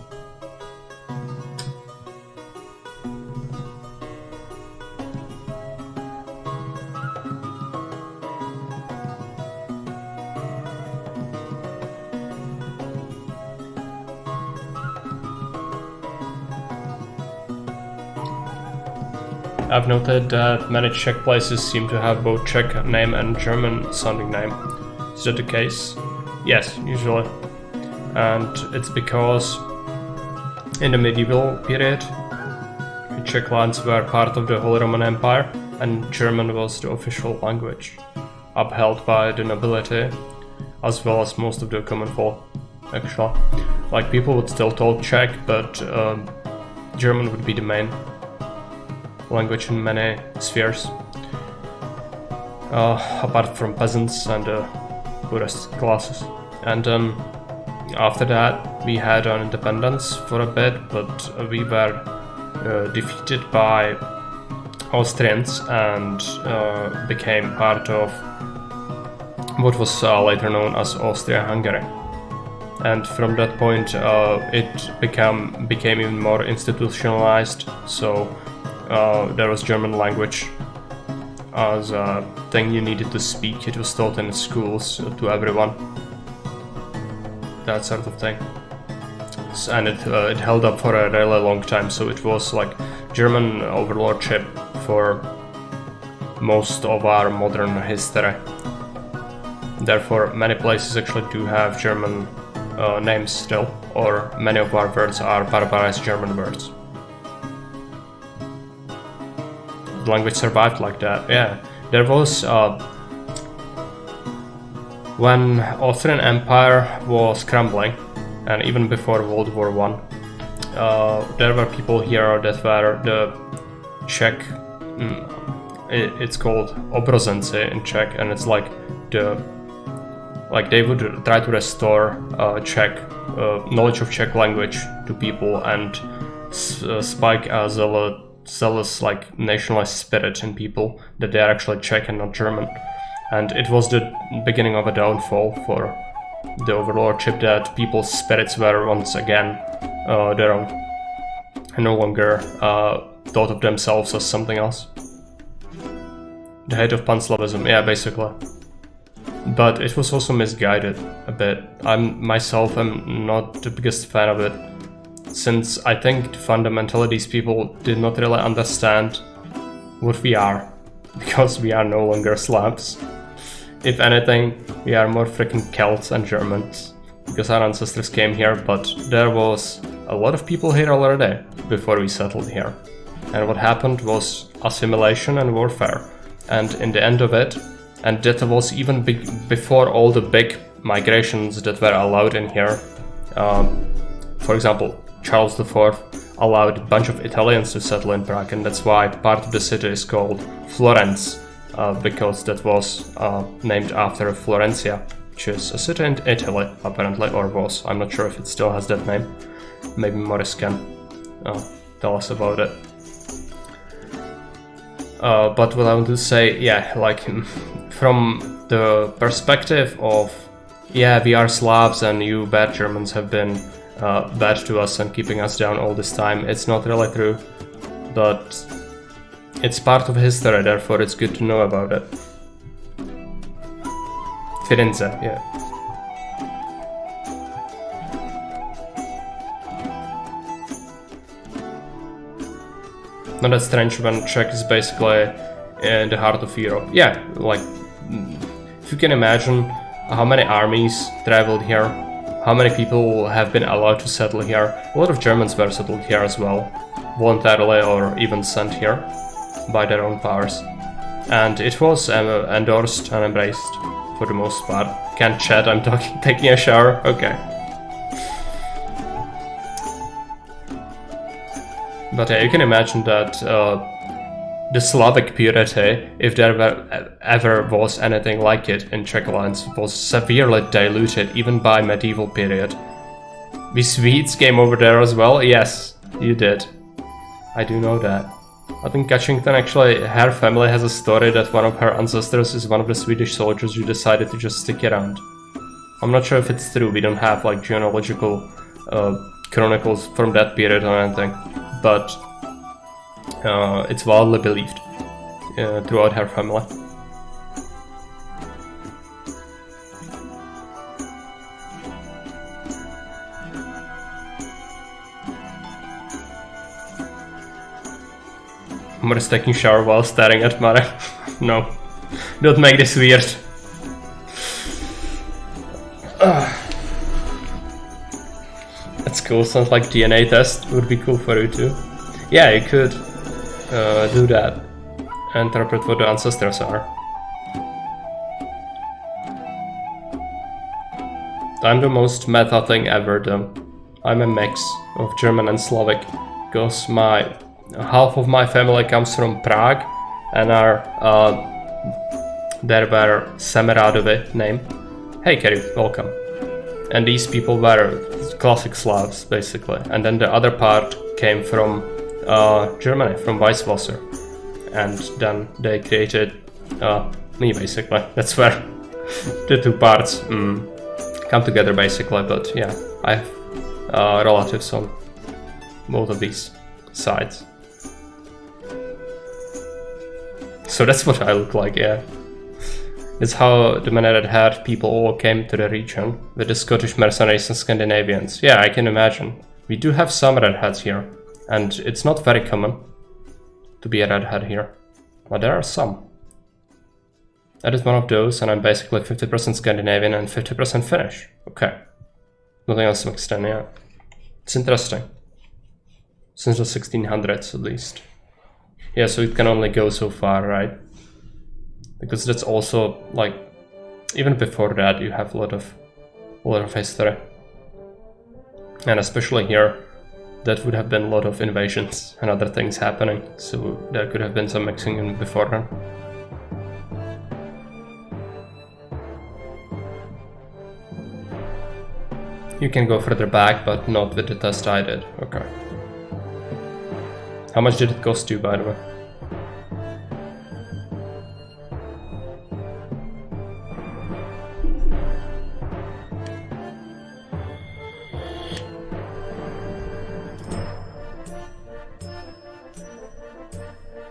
I've noted that many Czech places seem to have both Czech name and German sounding name. Is that the case? Yes, usually. And it's because in the medieval period, the Czech lands were part of the Holy Roman Empire and German was the official language, upheld by the nobility as well as most of the common folk, actually. Like, people would still talk Czech, but German would be the main language in many spheres, apart from peasants and poorest classes. And after that we had our independence for a bit, but we were defeated by Austrians and became part of what was later known as Austria-Hungary. And from that point it became even more institutionalized, so there was German language as a thing you needed to speak. It was taught in schools to everyone, that sort of thing. And it held up for a really long time, so it was like German overlordship for most of our modern history. Therefore, many places actually do have German names still, or many of our words are barbarized German words. The language survived like that. Yeah, there was when Austrian Empire was crumbling, and even before World War I, there were people here that were the Czech. It's called obrozenci in Czech, and it's like they would try to restore Czech knowledge of Czech language to people and spike a zealous like nationalist spirit in people that they are actually Czech and not German. And it was the beginning of a downfall for the overlordship, that people's spirits were once again their own and no longer thought of themselves as something else. The hate of Panslavism, yeah, basically. But it was also misguided a bit. I myself am not the biggest fan of it, since I think fundamentally these people did not really understand what we are, because we are no longer Slavs. If anything, we are more freaking Celts and Germans, because our ancestors came here, but there was a lot of people here already before we settled here. And what happened was assimilation and warfare. And in the end of it, and that was even before all the big migrations that were allowed in here. For example, Charles IV allowed a bunch of Italians to settle in Prague, and that's why part of the city is called Florence, because that was named after Florencia, which is a city in Italy, apparently, or was. I'm not sure if it still has that name. Maybe Morris can tell us about it. But what I want to say, yeah, like from the perspective of, yeah, we are Slavs and you bad Germans have been bad to us and keeping us down all this time, it's not really true. But it's part of history, therefore it's good to know about it. Firenze, yeah. Not that strange when Czech is basically in the heart of Europe. Yeah, like, if you can imagine how many armies traveled here, how many people have been allowed to settle here. A lot of Germans were settled here as well, voluntarily or even sent here by their own powers. And it was endorsed and embraced for the most part. Can't chat, I'm taking a shower, okay. But yeah, you can imagine that the Slavic purity, if there ever was anything like it in Czech lands, was severely diluted even by medieval period. We Swedes came over there as well? Yes, you did. I do know that. I think Katchington actually, her family has a story that one of her ancestors is one of the Swedish soldiers who decided to just stick around. I'm not sure if it's true, we don't have like genealogical chronicles from that period or anything. But it's widely believed throughout her family. Mother is taking shower while staring at Mother. No. Don't make this weird. That's cool, sounds like DNA test would be cool for you too. Yeah, you could do that. Interpret what the ancestors are. I'm the most meta thing ever though. I'm a mix of German and Slavic, because half of my family comes from Prague and are there were Semiradovi name. Hey Kerry, welcome. And these people were classic Slavs basically, and then the other part came from Germany, from Weißwasser, and then they created me basically. That's where the two parts come together basically. But yeah, I have relatives on both of these sides. So that's what I look like, yeah. It's how the many red-haired people all came to the region, with the Scottish mercenaries and Scandinavians. Yeah, I can imagine. We do have some redheads here, and it's not very common to be a redhead here, but there are some. That is one of those, and I'm basically 50% Scandinavian and 50% Finnish. Okay. Nothing else mixed in, yeah. It's interesting. Since the 1600s, at least. Yeah, so it can only go so far, right? Because that's also, like, even before that, you have a lot of history. And especially here, that would have been a lot of invasions and other things happening. So there could have been some mixing in before then. You can go further back, but not with the test I did. Okay. How much did it cost you, by the way?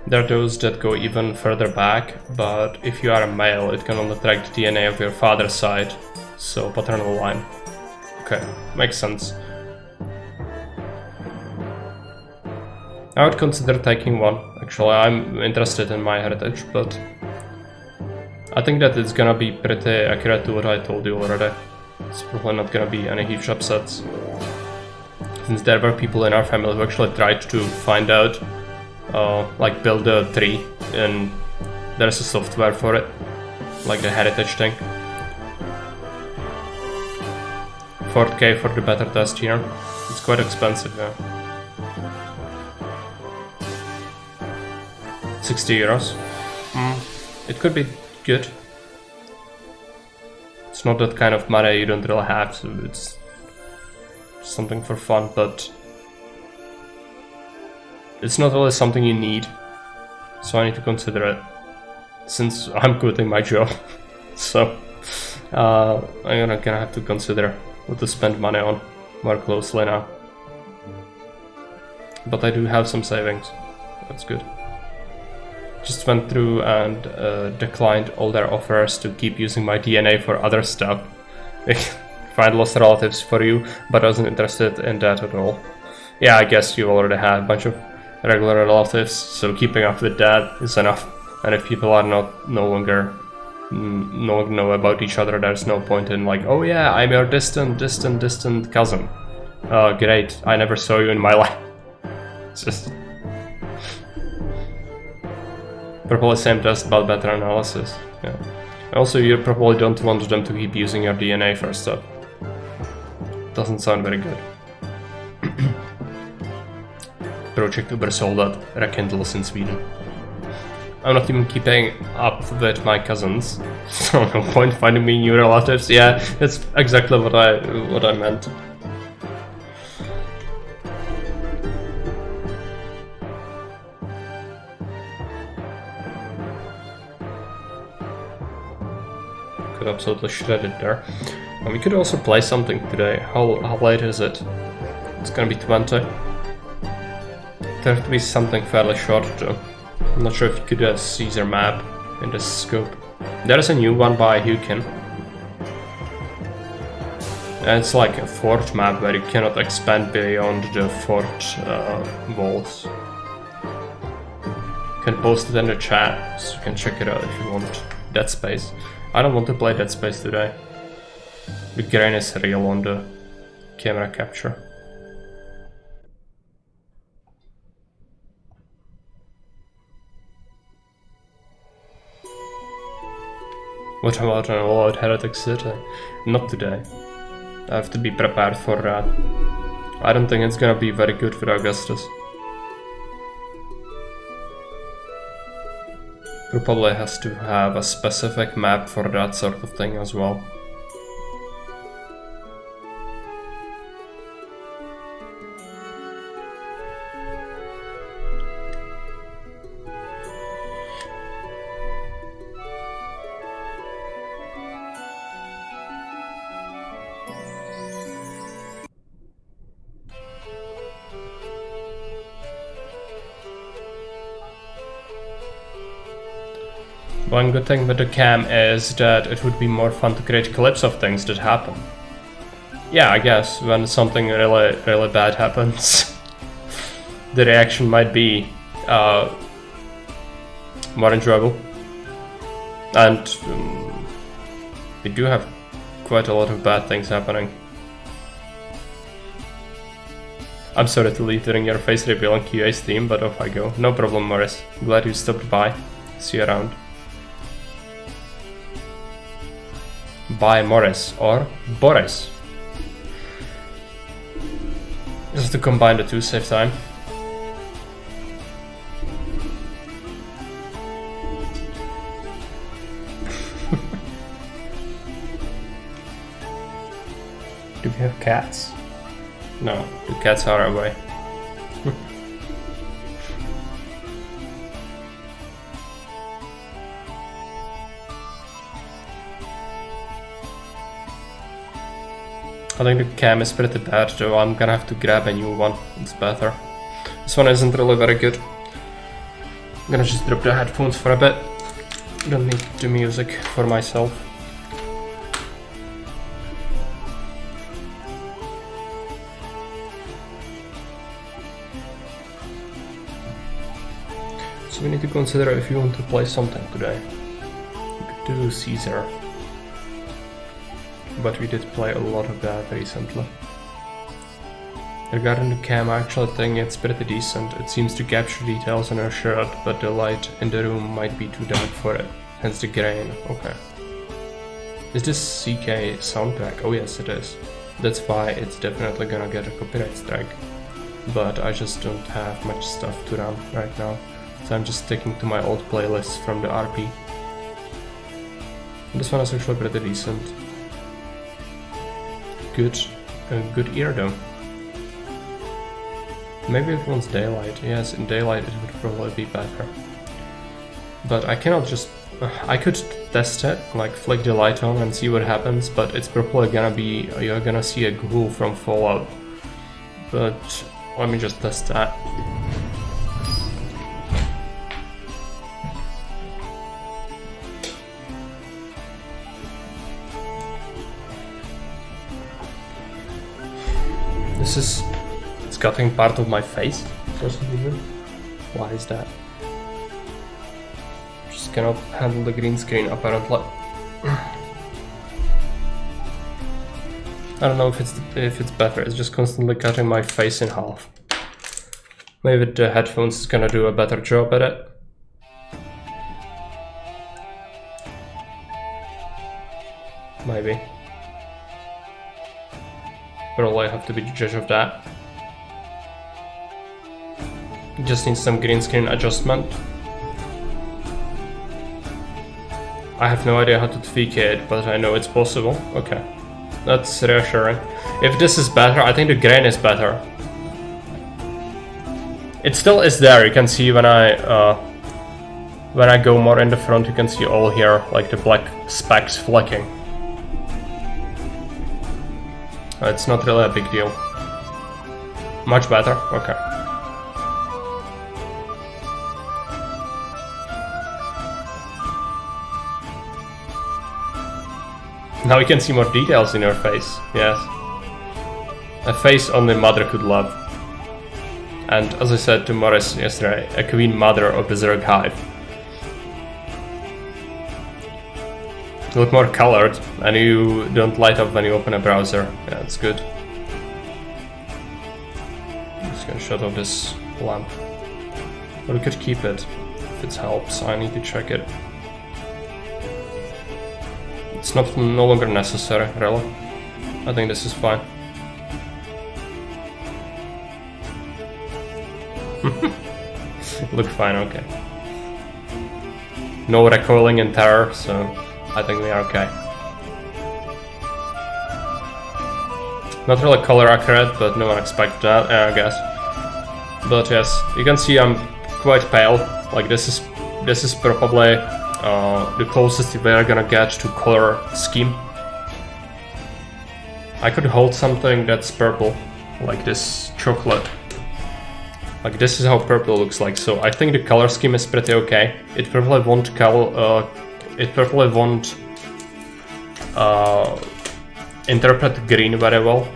There are those that go even further back, but if you are a male, it can only track the DNA of your father's side, so paternal line. Okay, makes sense. I would consider taking one, actually. I'm interested in my heritage, but I think that it's gonna be pretty accurate to what I told you already. It's probably not gonna be any huge upsets, since there were people in our family who actually tried to find out, like build a tree, and there's a software for it, like the heritage thing. 4K for the better test here. It's quite expensive, yeah. 60 euros. It could be good. It's not that kind of money you don't really have, so it's something for fun, but it's not really something you need. So I need to consider it, since I'm quitting my job. So I'm gonna have to consider what to spend money on more closely now. But I do have some savings. That's good. Just went through and declined all their offers to keep using my DNA for other stuff. Find lost relatives for you, but I wasn't interested in that at all. Yeah, I guess you already have a bunch of regular relatives, so keeping up with that is enough. And if people are no longer know about each other, there's no point in like, oh yeah, I'm your distant cousin. Oh great, I never saw you in my life. It's just probably same test but better analysis. Yeah. Also, you probably don't want them to keep using your DNA for stuff. Doesn't sound very good. Project Ubersoldat rekindles in Sweden. I'm not even keeping up with my cousins, so no point finding me new relatives. Yeah, that's exactly what I meant. Could absolutely shred it there. And we could also play something today. How late is it? It's gonna be 20. There has to be something fairly short though. I'm not sure if you could do a Caesar map in this scope. There is a new one by Hukin. And it's like a fort map where you cannot expand beyond the fort walls. can post it in the chat, so you can check it out if you want. Dead Space. I don't want to play Dead Space today. The grain is real on the camera capture. What about an all-out Heretic City? Not today. I have to be prepared for that. I don't think it's gonna be very good for Augustus. Probably has to have a specific map for that sort of thing as well. One good thing with the cam is that it would be more fun to create clips of things that happen. Yeah, I guess when something really bad happens, the reaction might be more enjoyable. And we do have quite a lot of bad things happening. I'm sorry to leave during your face reveal on QA's theme, but off I go. No problem, Morris. Glad you stopped by. See you around. By Morris or Boris. Just to combine the two, save time. Do we have cats? No, the cats are away. I think the cam is pretty bad though, I'm gonna have to grab a new one, it's better. This one isn't really very good. I'm gonna just drop the headphones for a bit. Don't need the music for myself. So we need to consider if you want to play something today. We could do Caesar. But we did play a lot of that recently. Regarding the cam, I actually think it's pretty decent. It seems to capture details in her shirt, but the light in the room might be too dark for it. Hence the grain. Okay. Is this CK soundtrack? Oh yes, it is. That's why it's definitely gonna get a copyright strike. But I just don't have much stuff to run right now. So I'm just sticking to my old playlists from the RP. This one is actually pretty decent. Good ear though. Maybe if it wants daylight. Yes, in daylight it would probably be better. But I cannot just... I could test it, like flick the light on and see what happens, but it's probably gonna be... You're gonna see a ghoul from Fallout. But let me just test that. This is... It's cutting part of my face for some reason. Why is that? Just cannot handle the green screen apparently. I don't know if it's better. It's just constantly cutting my face in half. Maybe the headphones is gonna do a better job at it. Maybe. Probably have to be the judge of that. Just need some green screen adjustment. I have no idea how to tweak it, but I know it's possible. Okay, that's reassuring. If this is better, I think the grain is better. It still is there. You can see when I go more in the front, you can see all here, like the black specks flicking. It's not really a big deal. Much better? Okay. Now you can see more details in her face, yes. A face only mother could love. and as I said to Morris yesterday, a queen mother of Berserk Hive. You look more colored, and you don't light up when you open a browser. Yeah, it's good. I'm just gonna shut off this lamp. But we could keep it if it helps. I need to check it. It's no longer necessary, really. I think this is fine. Look fine, okay. No recoiling in terror, so I think we are okay. Not really color accurate, but no one expected that, I guess. But yes, you can see I'm quite pale. Like this is probably the closest we are gonna get to color scheme. I could hold something that's purple, like this chocolate. Like this is how purple looks like. So I think the color scheme is pretty okay. It probably won't interpret green very well.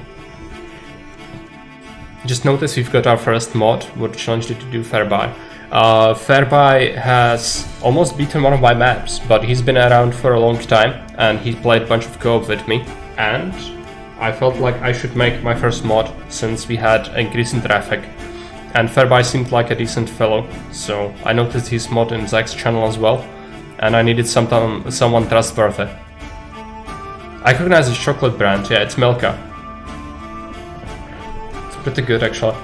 Just notice we've got our first mod, what challenged it to do Fairby. Fairby has almost beaten one of my maps, but he's been around for a long time and he played a bunch of co-op with me, and I felt like I should make my first mod since we had increase in traffic. And Fairby seemed like a decent fellow, so I noticed his mod in Zach's channel as well, and I needed someone trustworthy. I recognize the chocolate brand, yeah, it's Milka. It's pretty good actually.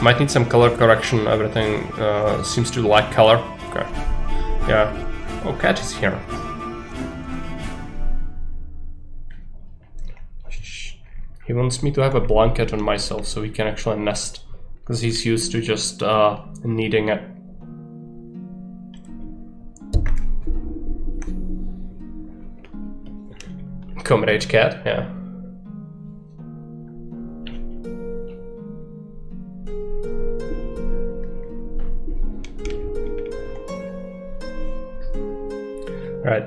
Might need some color correction, everything seems to lack color. Okay. Yeah. Oh, Cat is here. He wants me to have a blanket on myself so he can actually nest, because he's used to just needing it. Comrade Cat, yeah. Right.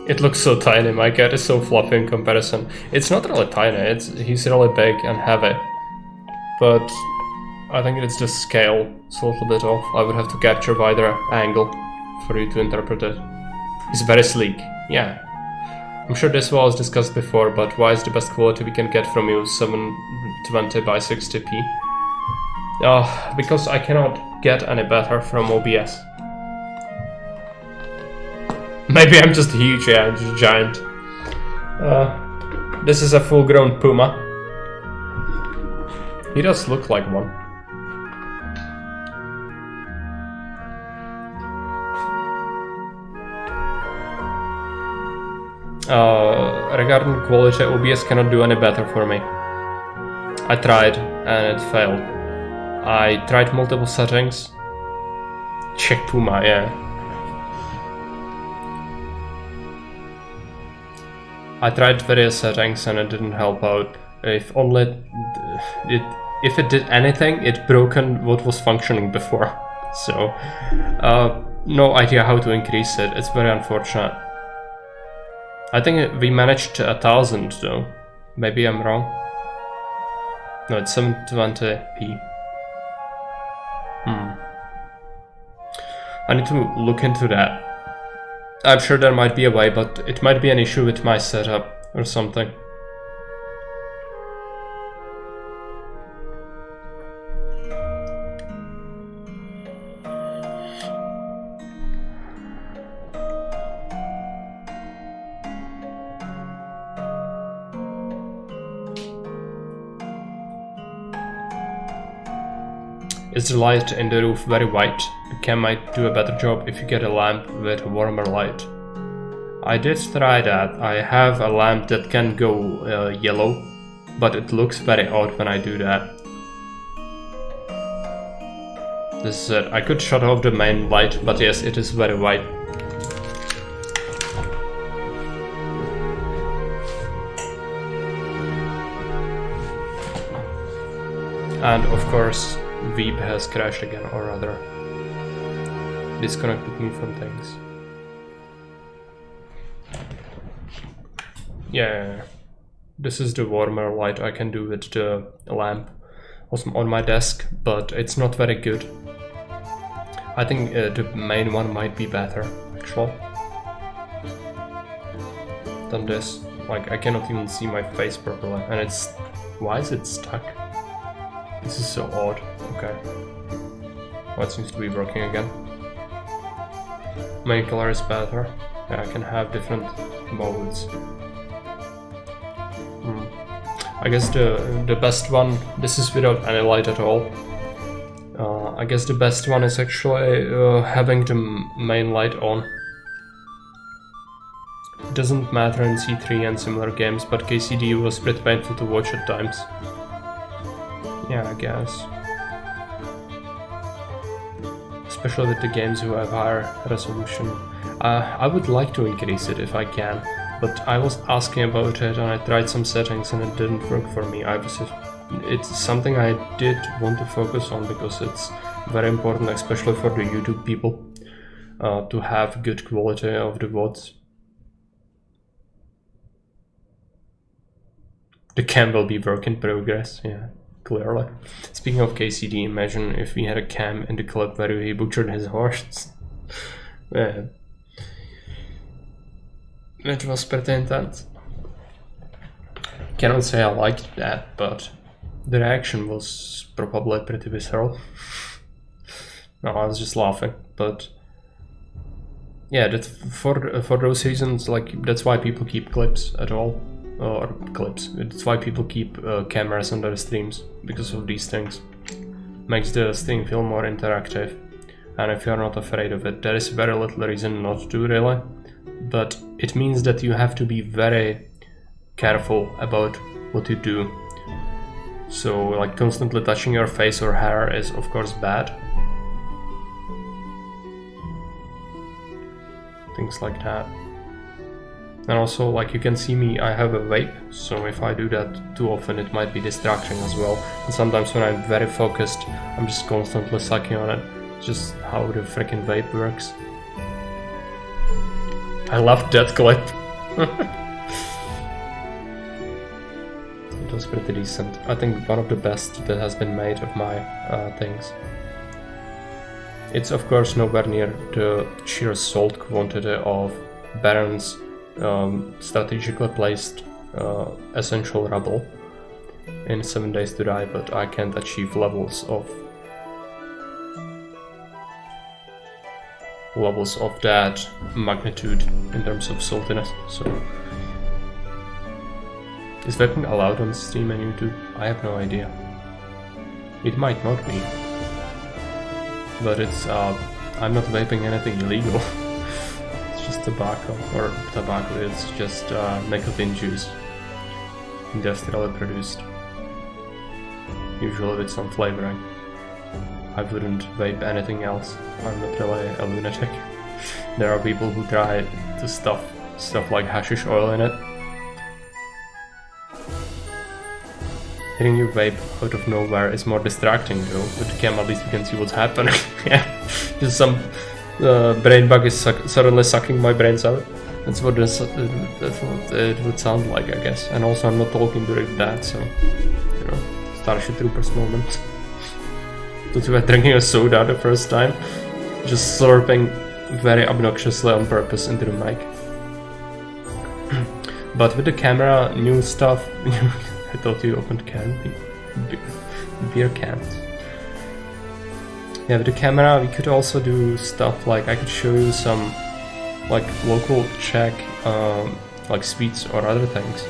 It looks so tiny, my cat is so fluffy in comparison. It's not really tiny, he's really big and heavy. But I think it's just scale, it's a little bit off. I would have to capture wider angle for you to interpret it. He's very sleek, yeah. I'm sure this was discussed before, but why is the best quality we can get from you 720 by 60p? Because I cannot get any better from OBS. Maybe I'm just huge, yeah, I'm just giant. This is a full-grown puma. He does look like one. Regarding quality, OBS cannot do any better for me. I tried and it failed. I tried multiple settings. Check Puma, yeah. I tried various settings and it didn't help out. If it did anything, it broken what was functioning before. So, no idea how to increase it. It's very unfortunate. I think we managed 1000 though. Maybe I'm wrong. No, it's 720p. I need to look into that. I'm sure there might be a way, but it might be an issue with my setup or something. Is the light in the roof very white? The cam might do a better job if you get a lamp with a warmer light. I did try that. I have a lamp that can go yellow, but it looks very odd when I do that. This is it. I could shut off the main light, but yes, it is very white. And of course, Veep has crashed again, or rather disconnected me from things. Yeah, this is the warmer light I can do with the lamp on my desk, but it's not very good. I think the main one might be better, actually, than this. Like, I cannot even see my face properly, and it's... Why is it stuck? This is so odd. Okay. Well, it seems to be working again. Main color is better. Yeah, I can have different modes. I guess the best one, this is without any light at all. I guess the best one is actually having the main light on. It doesn't matter in C3 and similar games, but KCD was pretty painful to watch at times. Yeah, I guess. Especially with the games who have higher resolution. I would like to increase it if I can, but I was asking about it and I tried some settings and it didn't work for me. It's something I did want to focus on because it's very important, especially for the YouTube people, to have good quality of the VODs. The cam will be work in progress, yeah, clearly. Speaking of KCD, imagine if we had a cam in the clip where he butchered his horse. Yeah. It was pretty intense. Cannot say I liked that, but the reaction was probably pretty visceral. No, I was just laughing, but yeah, that for those reasons, like, that's why people keep clips at all. Or clips. It's why people keep cameras on their streams, because of these things. Makes the stream feel more interactive, and if you're not afraid of it, there is very little reason not to, really. But it means that you have to be very careful about what you do. So, like, constantly touching your face or hair is of course bad. Things like that. And also, like, you can see me, I have a vape, so if I do that too often it might be distracting as well. And sometimes when I'm very focused, I'm just constantly sucking on it. It's just how the freaking vape works. I loved that clip. It was pretty decent. I think one of the best that has been made of my things. It's of course nowhere near the sheer salt quantity of Baron's strategically placed essential rubble in 7 Days to Die, but I can't achieve levels of that magnitude in terms of saltiness. So, is vaping allowed on Steam and YouTube? I have no idea. It might not be, but it's I'm not vaping anything illegal. Just tobacco, it's just nicotine juice, industrially produced, usually with some flavoring. I wouldn't vape anything else. I'm not really a lunatic. There are people who try to stuff like hashish oil in it. Hitting your vape out of nowhere is more distracting though. With the cam at least you can see what's happening. Yeah, just some brain bug is suddenly sucking my brains out. That's what it would sound like, I guess. And also I'm not talking during that, so, you know, Starship Troopers moment. Those who were drinking a soda the first time, just slurping very obnoxiously on purpose into the mic. But with the camera, new stuff. I thought you opened beer cans. Yeah, with the camera we could also do stuff like, I could show you some like local check like sweets or other things.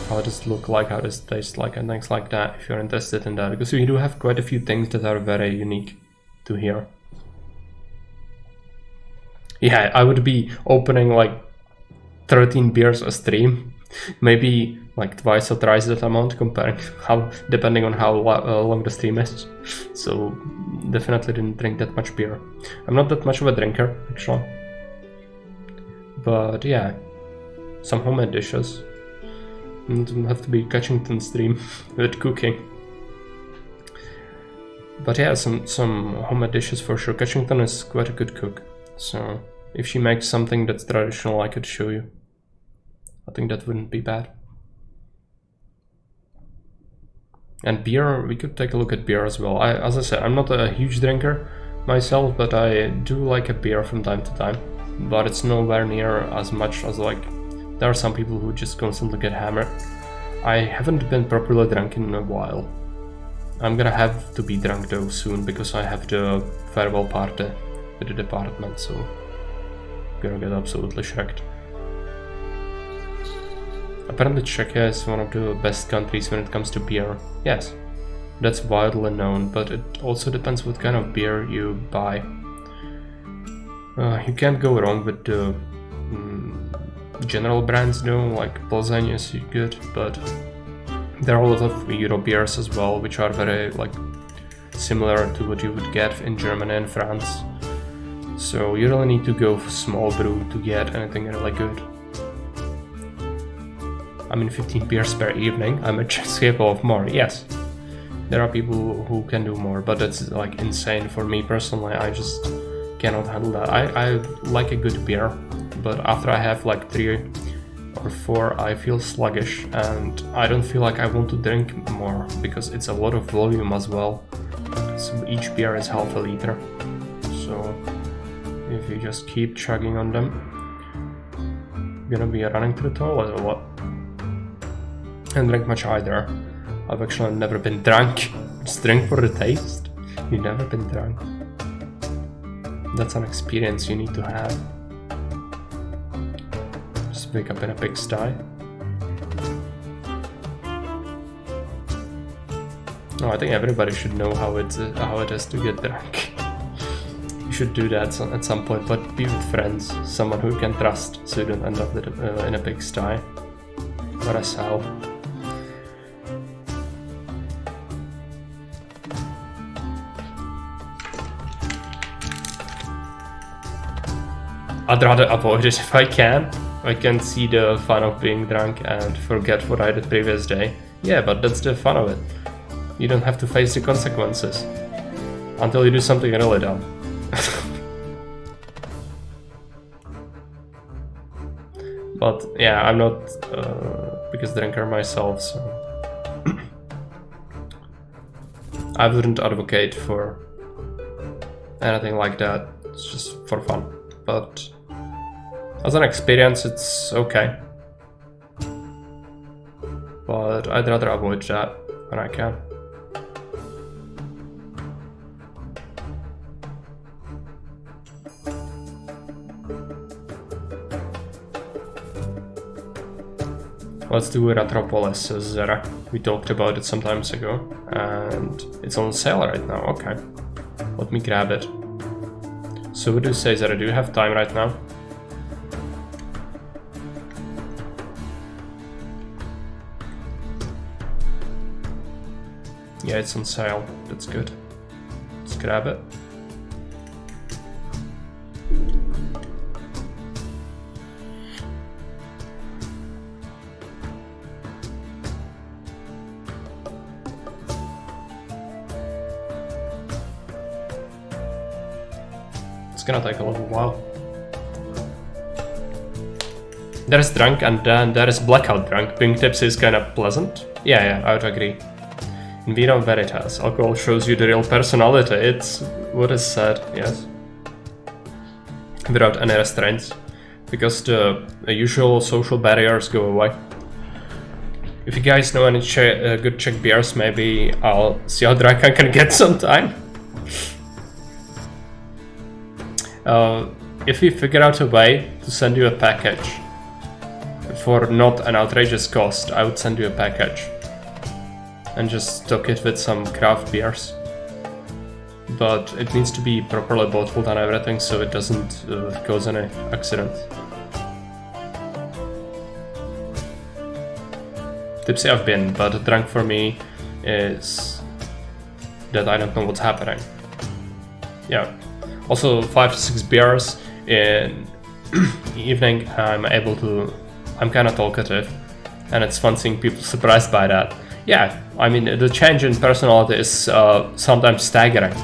How does it look like, how does it taste like, and things like that, if you're interested in that, because we do have quite a few things that are very unique to here. Yeah, I would be opening like 13 beers a stream, maybe like twice or thrice that amount, comparing depending on how long the stream is. So definitely didn't drink that much beer. I'm not that much of a drinker actually, but yeah, some homemade dishes. And don't have to be Catchington stream with cooking. But yeah, some homemade dishes for sure. Catchington is quite a good cook, so if she makes something that's traditional, I could show you. I think that wouldn't be bad. And beer, we could take a look at beer as well. As I said, I'm not a huge drinker myself, but I do like a beer from time to time. But it's nowhere near as much as like, there are some people who just constantly get hammered. I haven't been properly drunk in a while. I'm gonna have to be drunk though soon, because I have the farewell party with the department, so I'm gonna get absolutely shreked. Apparently Czechia is one of the best countries when it comes to beer. Yes, that's widely known, but it also depends what kind of beer you buy. You can't go wrong with the general brands though, like Plzeň is good, but there are a lot of Euro beers as well, which are very like similar to what you would get in Germany and France. So you really need to go for small brew to get anything really good. I mean, 15 beers per evening, I'm just capable of more, yes. There are people who can do more, but that's like insane for me personally. I just cannot handle that. I like a good beer, but after I have like 3 or 4, I feel sluggish, and I don't feel like I want to drink more, because it's a lot of volume as well. So each beer is half a liter. So if you just keep chugging on them, you're gonna be running to the toilet or what? And drink much either. I've actually never been drunk. Just drink for the taste. You've never been drunk. That's an experience you need to have. Just wake up in a pigsty. No, I think everybody should know how it is to get drunk. You should do that at some point, but be with friends, someone who you can trust, so you don't end up in a pigsty or a cell. I'd rather avoid it if I can. I can see the fun of being drunk and forget what I did previous day. Yeah, but that's the fun of it. You don't have to face the consequences. Until you do something really dumb. But yeah, I'm not a biggest drinker myself, so... I wouldn't advocate for anything like that. It's just for fun. But as an experience, it's okay. But I'd rather avoid that when I can. Let's do Retropolis Zera. We talked about it some time ago, and it's on sale right now. Okay, let me grab it. So what do you say, Zera? Do you have time right now? Yeah, it's on sale. That's good. Let's grab it. It's gonna take a little while. There is drunk and then there is blackout drunk. Being tipsy is kinda pleasant. Yeah, I would agree. In Vino Veritas, alcohol shows you the real personality. It's what is said, yes. Without any restraints. Because the usual social barriers go away. If you guys know any good Czech beers, maybe I'll see how drunk I can get sometime. If we figure out a way to send you a package for not an outrageous cost, I would send you a package and just stock it with some craft beers. But it needs to be properly bottled and everything, so it doesn't cause any accident. Tipsy I've been, but drunk for me is that I don't know what's happening. Yeah. Also 5 to 6 beers in evening, I'm kinda talkative, and it's fun seeing people surprised by that. Yeah, I mean, the change in personality is sometimes staggering.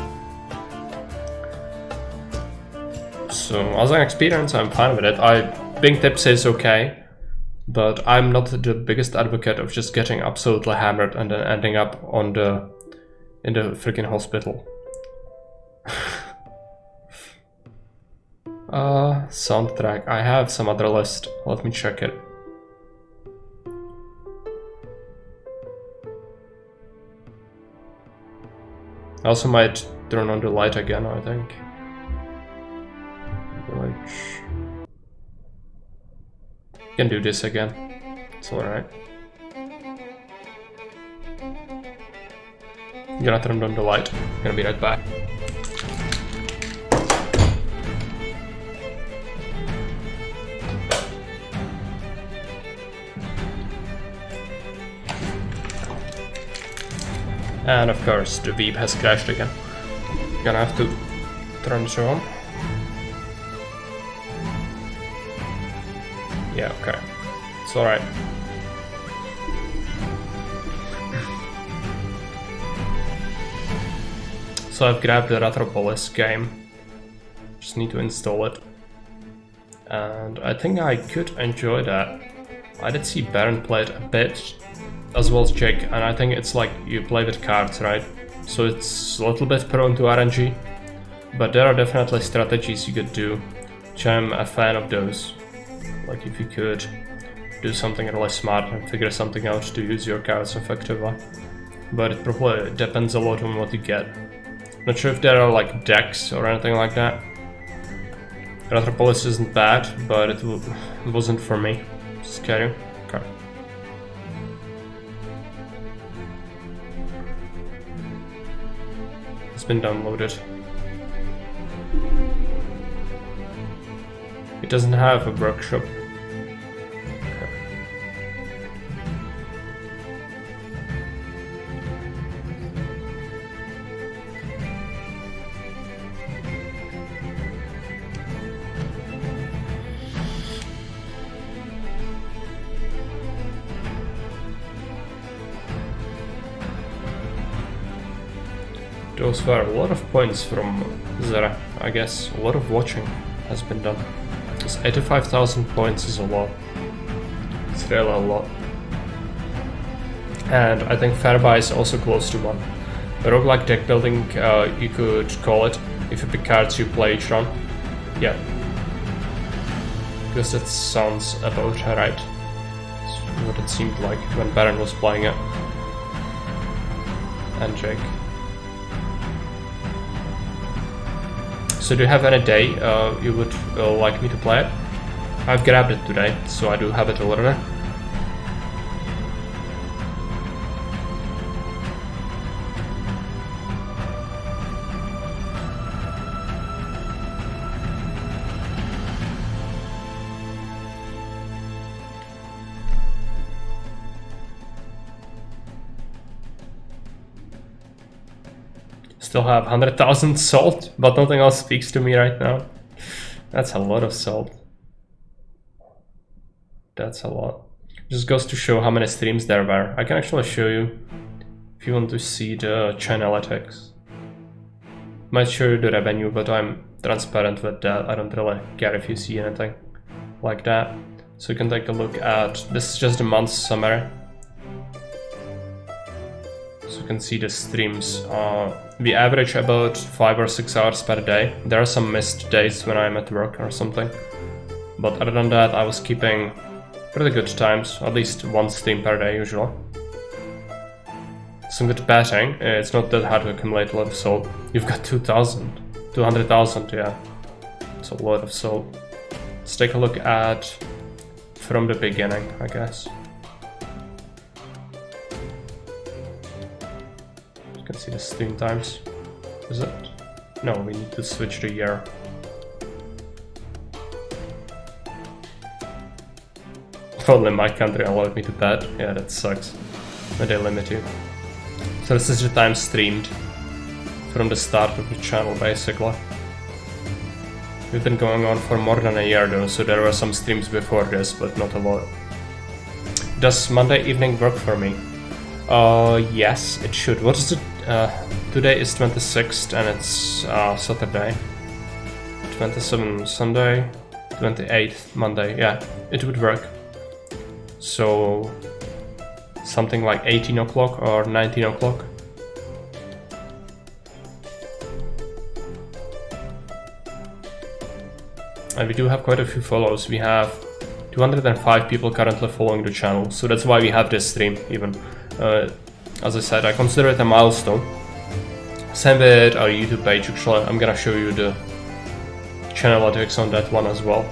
So, as an experience, I'm fine with it. Being tipsy is okay, but I'm not the biggest advocate of just getting absolutely hammered and then ending up in the freaking hospital. Soundtrack. I have some other list. Let me check it. I also might turn on the light again, I think. Village. Can do this again. It's alright. I'm gonna turn on the light. Gonna be right back. And of course, the Veep has crashed again. Gonna have to turn it on. Yeah, okay. It's alright. So I've grabbed the Retropolis game. Just need to install it. And I think I could enjoy that. I did see Baron play it a bit, as well as Jake, and I think it's like you play with cards, right? So it's a little bit prone to RNG, but there are definitely strategies you could do, which I'm a fan of those. Like if you could do something really smart and figure something out to use your cards effectively. But it probably depends a lot on what you get. Not sure if there are like decks or anything like that. Retropolis isn't bad, but it wasn't for me. Scary. Okay. It's been downloaded. It doesn't have a workshop. Those were a lot of points from Zera, I guess. A lot of watching has been done. Because 85,000 points is a lot. It's really a lot. And I think Fairbuy is also close to one. Roguelike deck building, you could call it, if you pick cards you play each run. Yeah. Because that sounds about right. That's what it seemed like when Baron was playing it. And Jake. So do you have any day you would like me to play it? I've grabbed it today, so I do have it already. Still have 100,000 salt, but nothing else speaks to me right now. That's a lot of salt. That's a lot. Just goes to show how many streams there were. I can actually show you if you want to see the Chainalytics. Might show you the revenue, but I'm transparent with that. I don't really care if you see anything like that. So you can take a look at, this is just a month's summary. So you can see the streams. We average about 5 or 6 hours per day. There are some missed days when I'm at work or something. But other than that, I was keeping pretty good times, at least one stream per day usually. Some good batting. It's not that hard to accumulate a lot of salt. You've got 200,000, yeah. It's a lot of salt. Let's take a look at from the beginning, I guess. You can see the stream times. Is it? No, we need to switch the year. If only my country allowed me to bet. Yeah, that sucks. But they limit you. So this is the time streamed from the start of the channel, basically. We've been going on for more than a year though, so there were some streams before this, but not a lot. Does Monday evening work for me? Yes, it should. What is it? Today is 26th and it's Saturday. 27th Sunday, 28th Monday. Yeah, it would work. So something like 18 o'clock or 19 o'clock. And we do have quite a few follows. We have 205 people currently following the channel, so that's why we have this stream even. As I said, I consider it a milestone. Same with our YouTube page. Actually, I'm gonna show you the channel analytics on that one as well.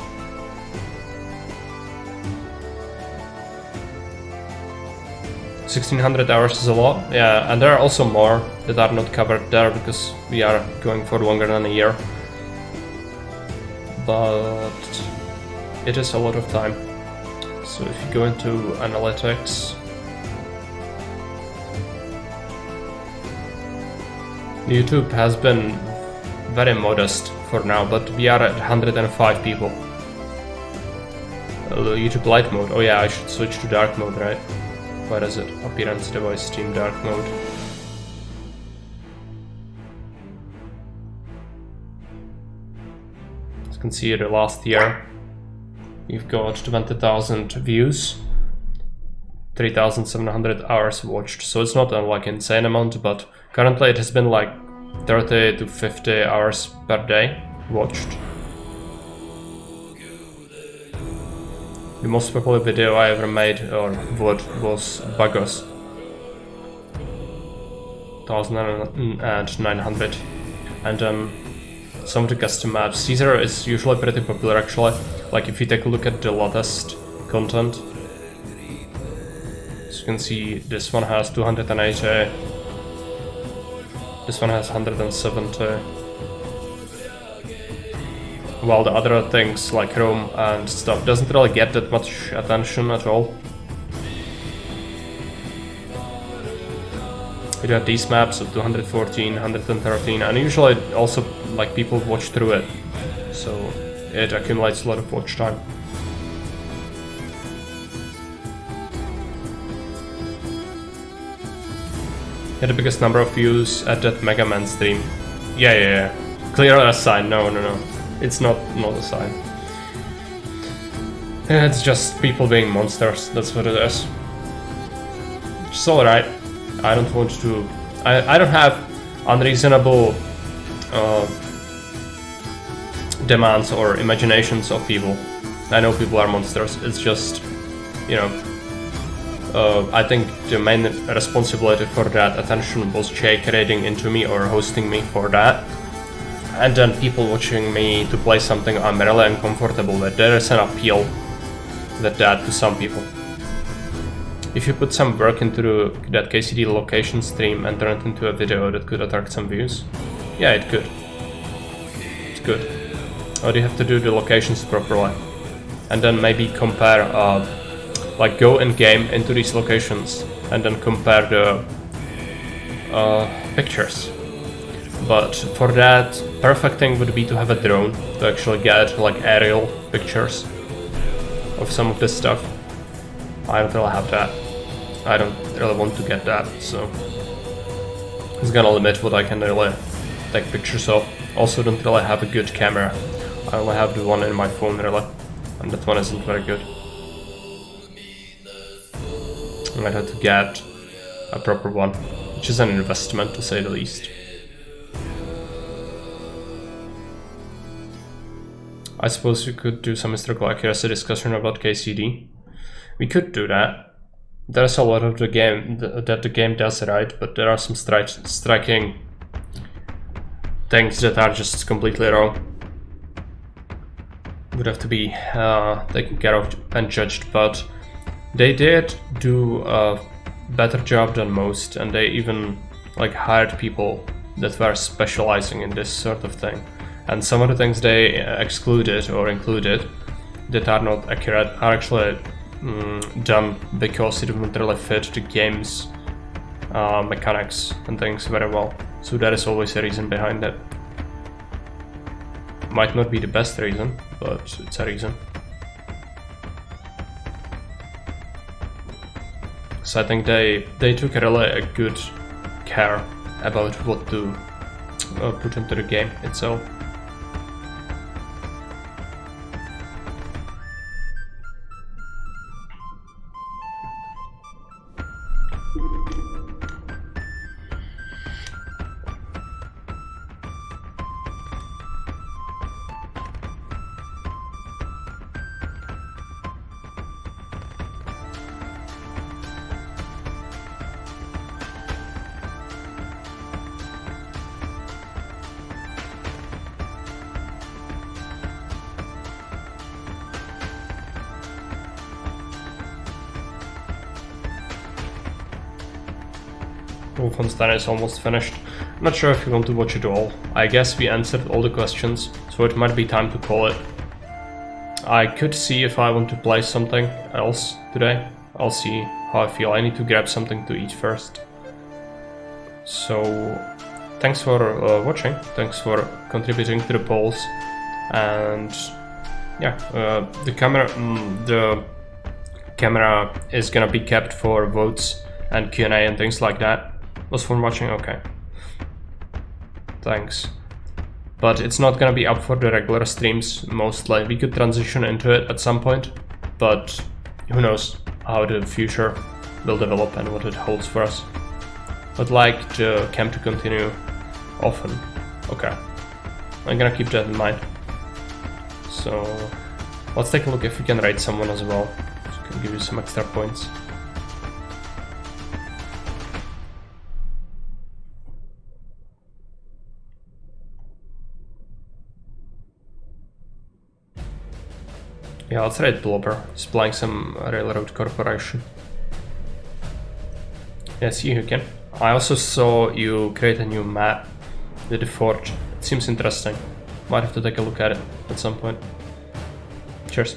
$1,600 hours is a lot, yeah, and there are also more that are not covered there because we are going for longer than a year. But it is a lot of time. So if you go into analytics, YouTube has been very modest for now, but we are at 105 people. YouTube light mode, oh yeah, I should switch to dark mode, right? What is it? Appearance, device, stream, dark mode. As you can see, the last year we've got 20,000 views, 3,700 hours watched. So it's not a like insane amount, but currently it has been like 30 to 50 hours per day watched. The most popular video I ever made or what was Buggos. 1,900. And some of the custom maps. Caesar is usually pretty popular actually. Like if you take a look at the latest content. As you can see, this one has 280. This one has 170. While the other things like Rome and stuff doesn't really get that much attention at all. We do have these maps of 214, 113, and usually also like people watch through it, so it accumulates a lot of watch time. Had the biggest number of views at that Mega Man stream. Yeah. Clear a sign. No. It's not a sign. It's just people being monsters. That's what it is. It's alright. I don't want to. I don't have unreasonable demands or imaginations of people. I know people are monsters. It's just, you know. I think the main responsibility for that attention was Jake raiding into me or hosting me for that. And then people watching me to play something I'm really uncomfortable with. There is an appeal with that to some people. If you put some work into that KCD location stream and turn it into a video that could attract some views, yeah, it could. It's good. But you have to do the locations properly. And then maybe compare, like go in game into these locations and then compare the pictures. But for that, perfect thing would be to have a drone to actually get like aerial pictures of some of this stuff. I don't really have that. I don't really want to get that, so it's gonna limit what I can really take pictures of. Also don't really have a good camera. I only have the one in my phone really, and that one isn't very good. I might have to get a proper one, which is an investment to say the least. I suppose we could do some historical accuracy discussion about KCD. We could do that. There's a lot of the game that the game does right, but there are some striking things that are just completely wrong. Would have to be taken care of and judged, but they did do a better job than most, and they even like hired people that were specializing in this sort of thing. And some of the things they excluded or included that are not accurate are actually done because it wouldn't really fit the game's mechanics and things very well. So there is always a reason behind it. Might not be the best reason, but it's a reason. because I think they took really a good care about what to put into the game itself. Wolfenstein is almost finished. I'm not sure if you want to watch it all. I guess we answered all the questions, so it might be time to call it. I could see if I want to play something else today. I'll see how I feel. I need to grab something to eat first. So, thanks for watching. Thanks for contributing to the polls. And yeah, the camera is gonna be kept for votes and Q&A and things like that. Was fun watching? Okay. Thanks. But it's not gonna be up for the regular streams, mostly. We could transition into it at some point, but who knows how the future will develop and what it holds for us. I'd like the cam to continue often. Okay. I'm gonna keep that in mind. So let's take a look if we can rate someone as well. So I can give you some extra points. Yeah, let's rate Blobber. He's playing some Railroad Corporation. Yeah, see you again. I also saw you create a new map with the Forge. It seems interesting. Might have to take a look at it at some point. Cheers.